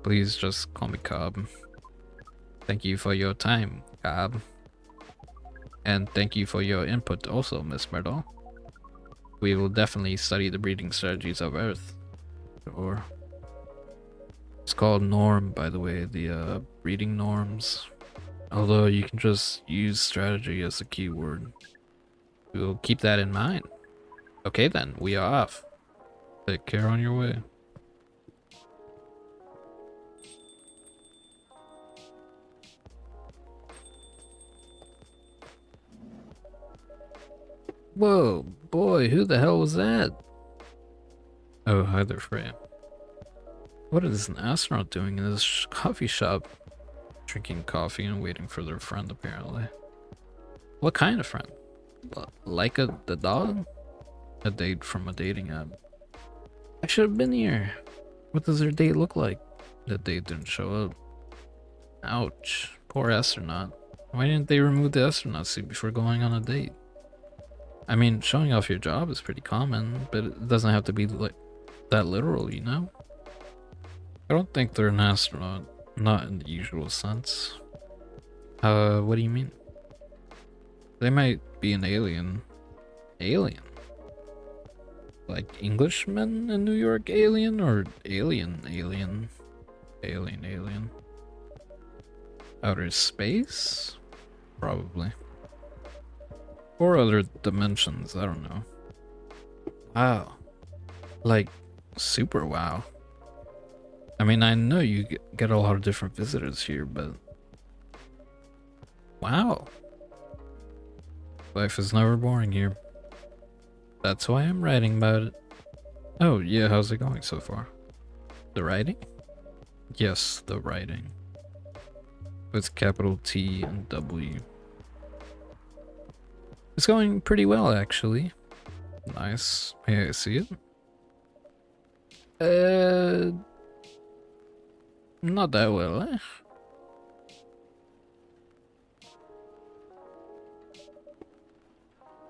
Please just call me Cobb. Thank you for your time, Cobb. And thank you for your input also, Miss Myrtle. We will definitely study the breeding strategies of Earth. Or it's called norm, by the way, the breeding norms. Although you can just use strategy as a keyword. We'll keep that in mind. Okay then, we are off. Take care on your way. Whoa, boy, who the hell was that? Oh, hi there, Freya. What is an astronaut doing in this coffee shop? Drinking coffee and waiting for their friend, apparently. What kind of friend? Like the dog? A date from a dating app. I should have been here. What does their date look like? The date didn't show up. Ouch. Poor astronaut. Why didn't they remove the astronaut suit before going on a date? I mean, showing off your job is pretty common, but it doesn't have to be like that literal, you know? I don't think they're an astronaut, not in the usual sense. What do you mean? They might be an alien. Alien? Like Englishmen in New York alien or alien? Alien. Outer space? Probably. Or other dimensions, I don't know. Wow. Like, super wow. I mean, I know you get a lot of different visitors here, but... Wow. Life is never boring here. That's why I'm writing about it. Oh, yeah, how's it going so far? The writing? Yes, the writing. With capital T and W. It's going pretty well, actually. Nice. May I see it? Not that well, eh?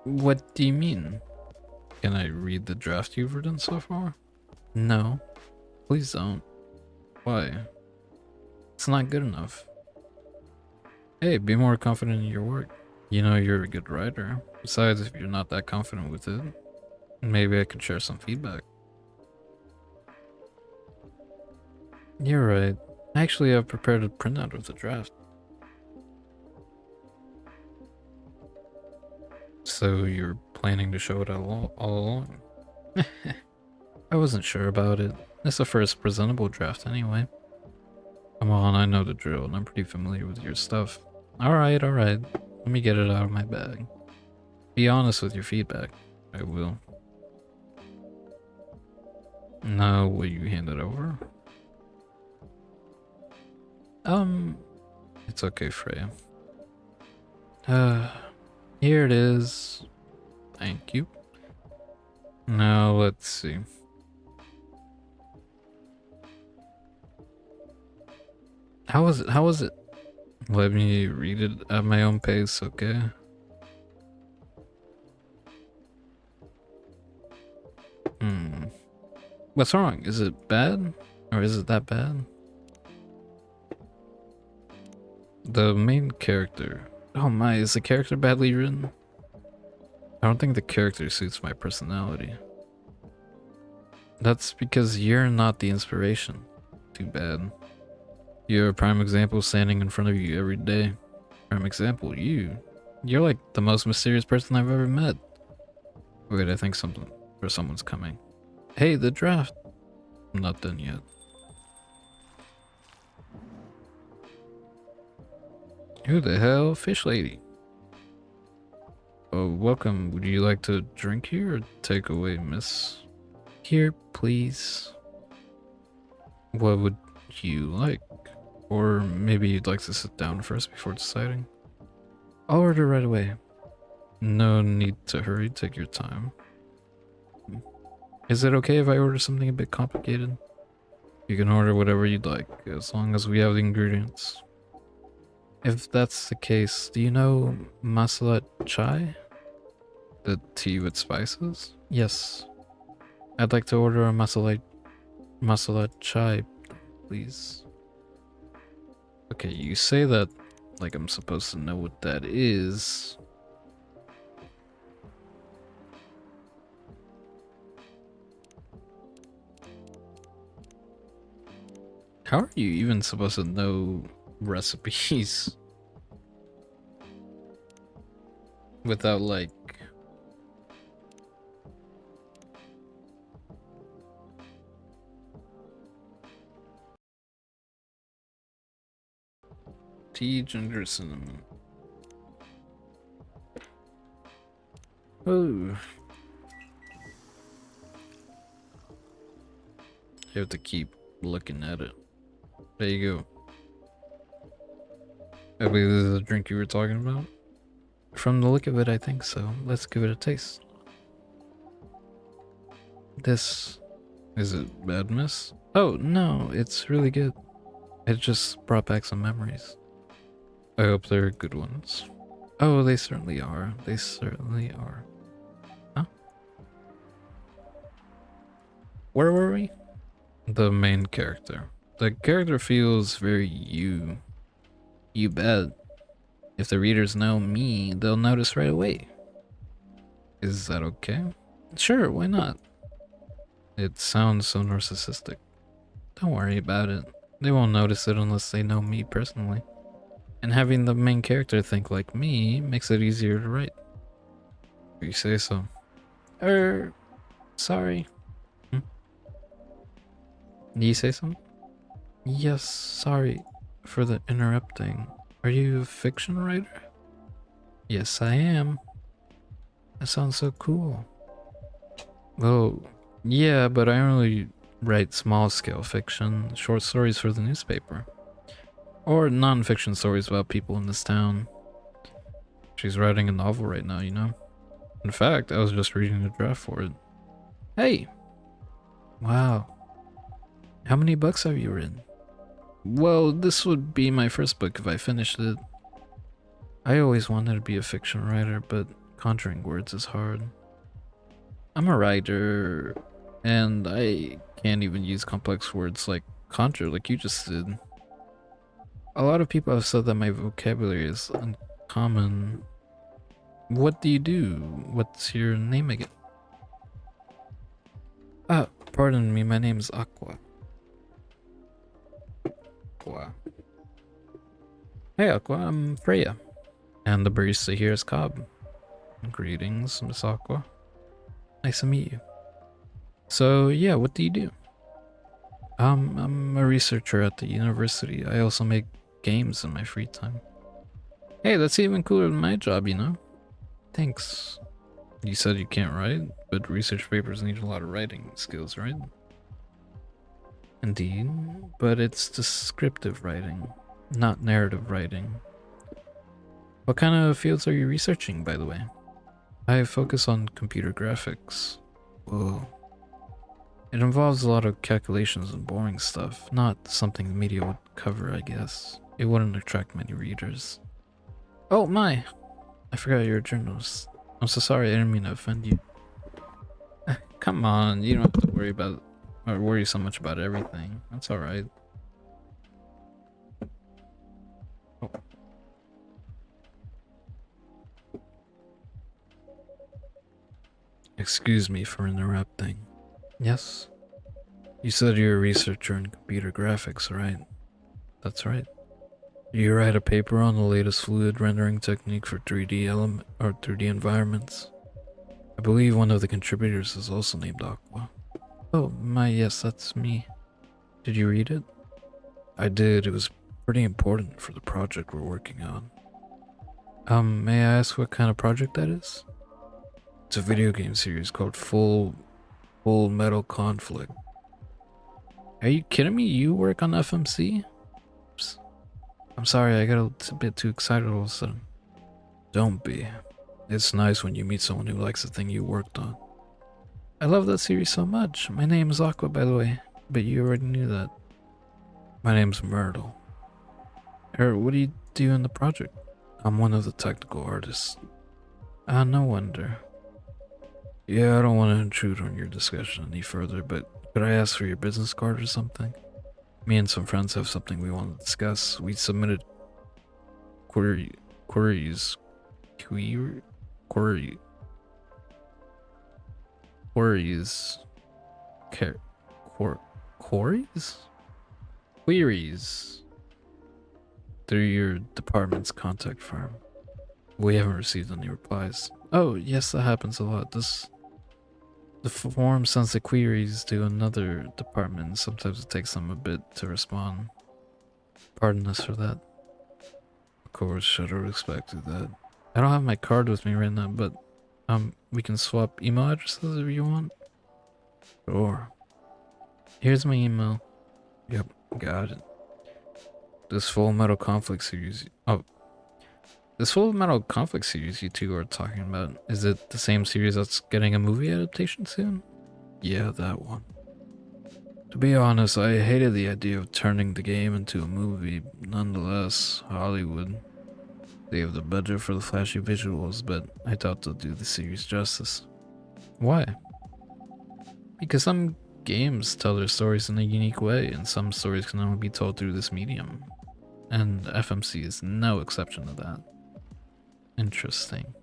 What do you mean? Can I read the draft you've written so far? No. Please don't. Why? It's not good enough. Hey, be more confident in your work. You know you're a good writer. Besides, if you're not that confident with it, maybe I could share some feedback. You're right. Actually, I've prepared a printout of the draft. So you're planning to show it all along? I wasn't sure about it. It's the first presentable draft anyway. Come on, I know the drill and I'm pretty familiar with your stuff. Alright. Let me get it out of my bag. Be honest with your feedback. I will. Now, will you hand it over? It's okay, Freya. Here it is. Thank you. Now, let's see. How was it? Let me read it at my own pace, okay? What's wrong? Is it bad? Or is it that bad? The main character. Oh my, is the character badly written? I don't think the character suits my personality. That's because you're not the inspiration. Too bad. You're a prime example standing in front of you every day. Prime example, you're like the most mysterious person I've ever met. Wait, I think someone's coming. Hey, the draft. I'm not done yet. Who the hell? Fish lady. Oh, welcome. Would you like to drink here or take away, miss? Here, please. What would you like? Or maybe you'd like to sit down first before deciding? I'll order right away. No need to hurry, take your time. Is it okay if I order something a bit complicated? You can order whatever you'd like, as long as we have the ingredients. If that's the case, do you know masala chai? The tea with spices? Yes. I'd like to order a masala chai, please. Okay, you say that like I'm supposed to know what that is. How are you even supposed to know recipes without like... tea, ginger, cinnamon. Oh. You have to keep looking at it. There you go. I believe this is the drink you were talking about. From the look of it, I think so. Let's give it a taste. This... is it bad, miss? Oh, no, it's really good. It just brought back some memories. I hope they're good ones. Oh, they certainly are. They certainly are. Huh? Where were we? The main character. The character feels very you. You bet. If the readers know me, they'll notice right away. Is that okay? Sure, why not? It sounds so narcissistic. Don't worry about it. They won't notice it unless they know me personally. And having the main character think like me makes it easier to write. If you say so. Sorry. Did you say something? Yes, sorry for the interrupting. Are you a fiction writer? Yes, I am. That sounds so cool. Oh, yeah, but I only write small-scale fiction, short stories for the newspaper. Or non-fiction stories about people in this town. She's writing a novel right now, you know? In fact, I was just reading the draft for it. Hey! Wow. How many books have you written? Well, this would be my first book if I finished it. I always wanted to be a fiction writer, but conjuring words is hard. I'm a writer, and I can't even use complex words like conjure like you just did. A lot of people have said that my vocabulary is uncommon. What do you do? What's your name again? Ah, pardon me, my name's Aqua. Aqua. Hey Aqua, I'm Freya. And the barista here is Cobb. Greetings, Miss Aqua. Nice to meet you. So yeah, what do you do? I'm a researcher at the university. I also make games in my free time. Hey, that's even cooler than my job, you know? Thanks. You said you can't write, but research papers need a lot of writing skills, right? Indeed, but it's descriptive writing, not narrative writing. What kind of fields are you researching, by the way? I focus on computer graphics. Whoa. It involves a lot of calculations and boring stuff, not something the media would cover, I guess. It wouldn't attract many readers. Oh my! I forgot you're a journalist. I'm so sorry, I didn't mean to offend you. Come on, you don't have to worry so much about everything. That's alright. Oh. Excuse me for interrupting. Yes? You said you're a researcher in computer graphics, right? That's right. You write a paper on the latest fluid rendering technique for 3D environments. I believe one of the contributors is also named Aqua. Oh my, yes, that's me. Did you read it? I did. It was pretty important for the project we're working on. May I ask what kind of project that is? It's a video game series called Full Metal Conflict. Are you kidding me? You work on FMC? Oops. I'm sorry, I got a bit too excited all of a sudden. Don't be. It's nice when you meet someone who likes the thing you worked on. I love that series so much. My name is Aqua, by the way, but you already knew that. My name's Myrtle. What do you do in the project? I'm one of the technical artists. Ah, no wonder. Yeah, I don't want to intrude on your discussion any further, but could I ask for your business card or something? Me and some friends have something we want to discuss. We submitted queries. Queries? Queries through your department's contact firm. We haven't received any replies. Oh, yes, that happens a lot. The form sends the queries to another department, and sometimes it takes them a bit to respond. Pardon us for that. Of course, should have expected that. I don't have my card with me right now, but we can swap email addresses if you want. Sure. Here's my email. Yep, got it. This Full Metal Conflict series. Oh, this Full Metal Conflict series you two are talking about. Is it the same series that's getting a movie adaptation soon? Yeah, that one. To be honest, I hated the idea of turning the game into a movie. Nonetheless, Hollywood. They have the budget for the flashy visuals, but I doubt they'll do the series justice. Why? Because some games tell their stories in a unique way, and some stories can only be told through this medium. And FMC is no exception to that. Interesting.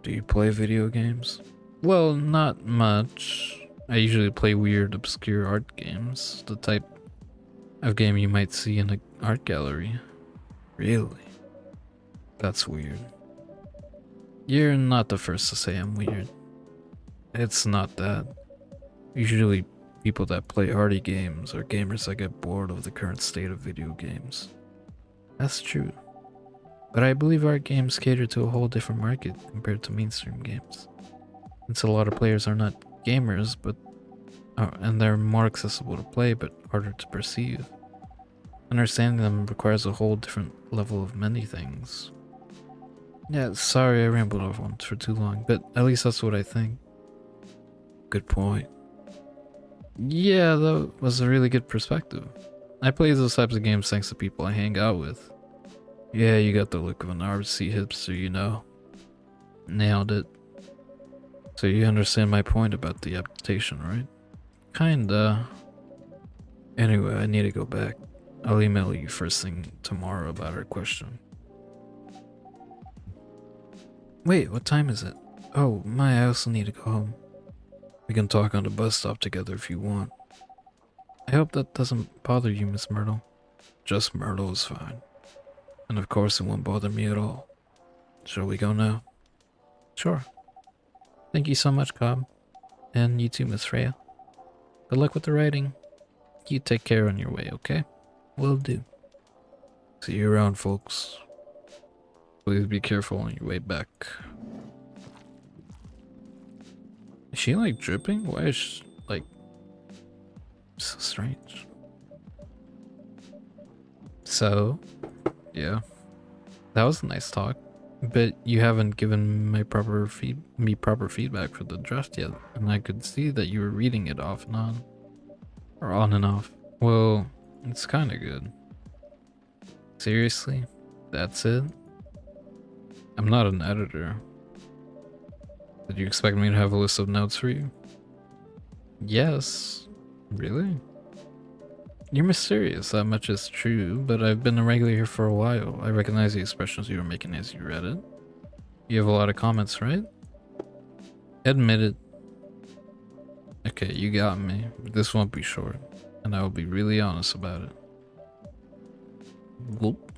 Do you play video games? Well, not much. I usually play weird, obscure art games, the type of game you might see in an art gallery. Really? That's weird. You're not the first to say I'm weird. It's not that. Usually, people that play arty games are gamers that get bored of the current state of video games. That's true. But I believe art games cater to a whole different market compared to mainstream games. Since a lot of players are not gamers, and they're more accessible to play but harder to perceive. Understanding them requires a whole different level of many things. Yeah, sorry I rambled on for too long, but at least that's what I think. Good point. Yeah, that was a really good perspective. I play those types of games thanks to people I hang out with. Yeah, you got the look of an artsy hipster, you know. Nailed it. So you understand my point about the adaptation, right? Kinda. Anyway, I need to go back. I'll email you first thing tomorrow about our question. Wait, what time is it? Oh, I also need to go home. We can talk on the bus stop together if you want. I hope that doesn't bother you, Miss Myrtle. Just Myrtle is fine. And of course it won't bother me at all. Shall we go now? Sure. Thank you so much, Cobb. And you too, Miss Freya. Good luck with the writing. You take care on your way, okay? Will do. See you around, folks. Please be careful on your way back. Is she like dripping? Why is she like so strange? So, yeah, that was a nice talk. But you haven't given me proper feedback for the draft yet, and I could see that you were reading it off and on, or on and off. Well, it's kind of good. Seriously, that's it? I'm not an editor. Did you expect me to have a list of notes for you? Yes. Really? You're mysterious, that much is true, but I've been a regular here for a while. I recognize the expressions you were making as you read it. You have a lot of comments, right? Admit it. Okay, you got me. This won't be short, and I will be really honest about it. Whoop.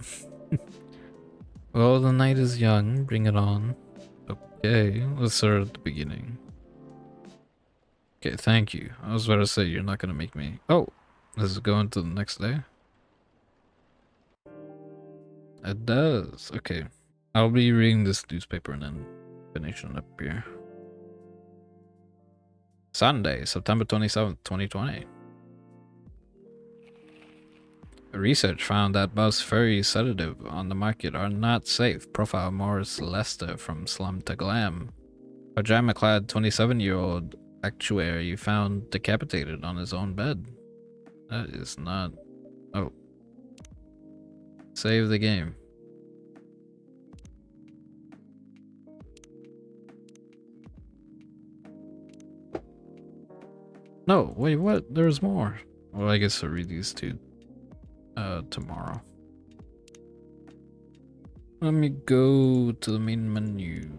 Well, the night is young, bring it on. Okay, let's start at the beginning. Okay, thank you. I was about to say you're not gonna make me... Oh, does it go into the next day? It does. Okay. I'll be reading this newspaper and then finishing up here. Sunday, September 27th, 2020. Research found that Buzz Furry sedative on the market are not safe. Profile Morris Lester from Slum to Glam. Pajama-clad 27-year-old actuary found decapitated on his own bed. That is not... Oh. Save the game. No, wait, what? There's more. Well, I guess I'll read these two tomorrow. Let me go to the main menu.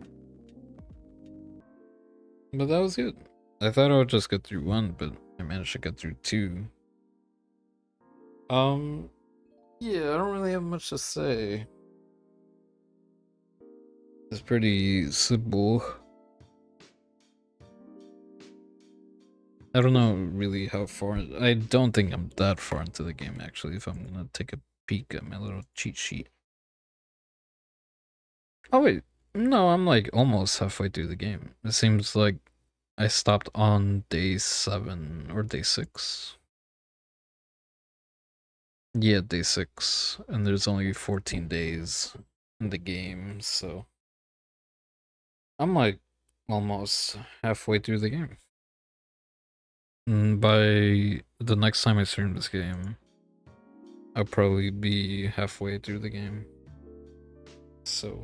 But that was it. I thought I would just get through one, but I managed to get through two. Um, yeah, I don't really have much to say. It's pretty simple. I don't know really how far. I don't think I'm that far into the game actually. If I'm gonna take a peek at my little cheat sheet. Oh wait, no, I'm like almost halfway through the game. It seems like I stopped on day 7 or day 6. Yeah, day 6, and there's only 14 days in the game, so I'm like almost halfway through the game. And by the next time I stream this game, I'll probably be halfway through the game. So,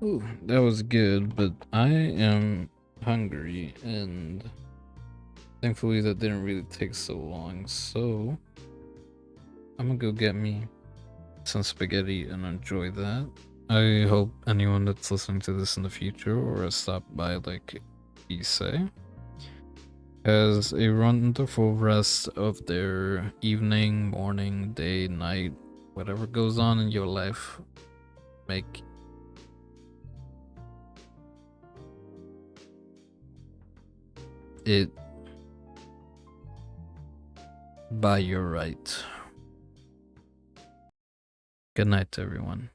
ooh, that was good, but I am hungry, and thankfully that didn't really take so long, so I'm gonna go get me some spaghetti and enjoy that. I hope anyone that's listening to this in the future or has stopped by like Issei has a wonderful rest of their evening, morning, day, night, whatever goes on in your life. Make it by your right. Good night, everyone.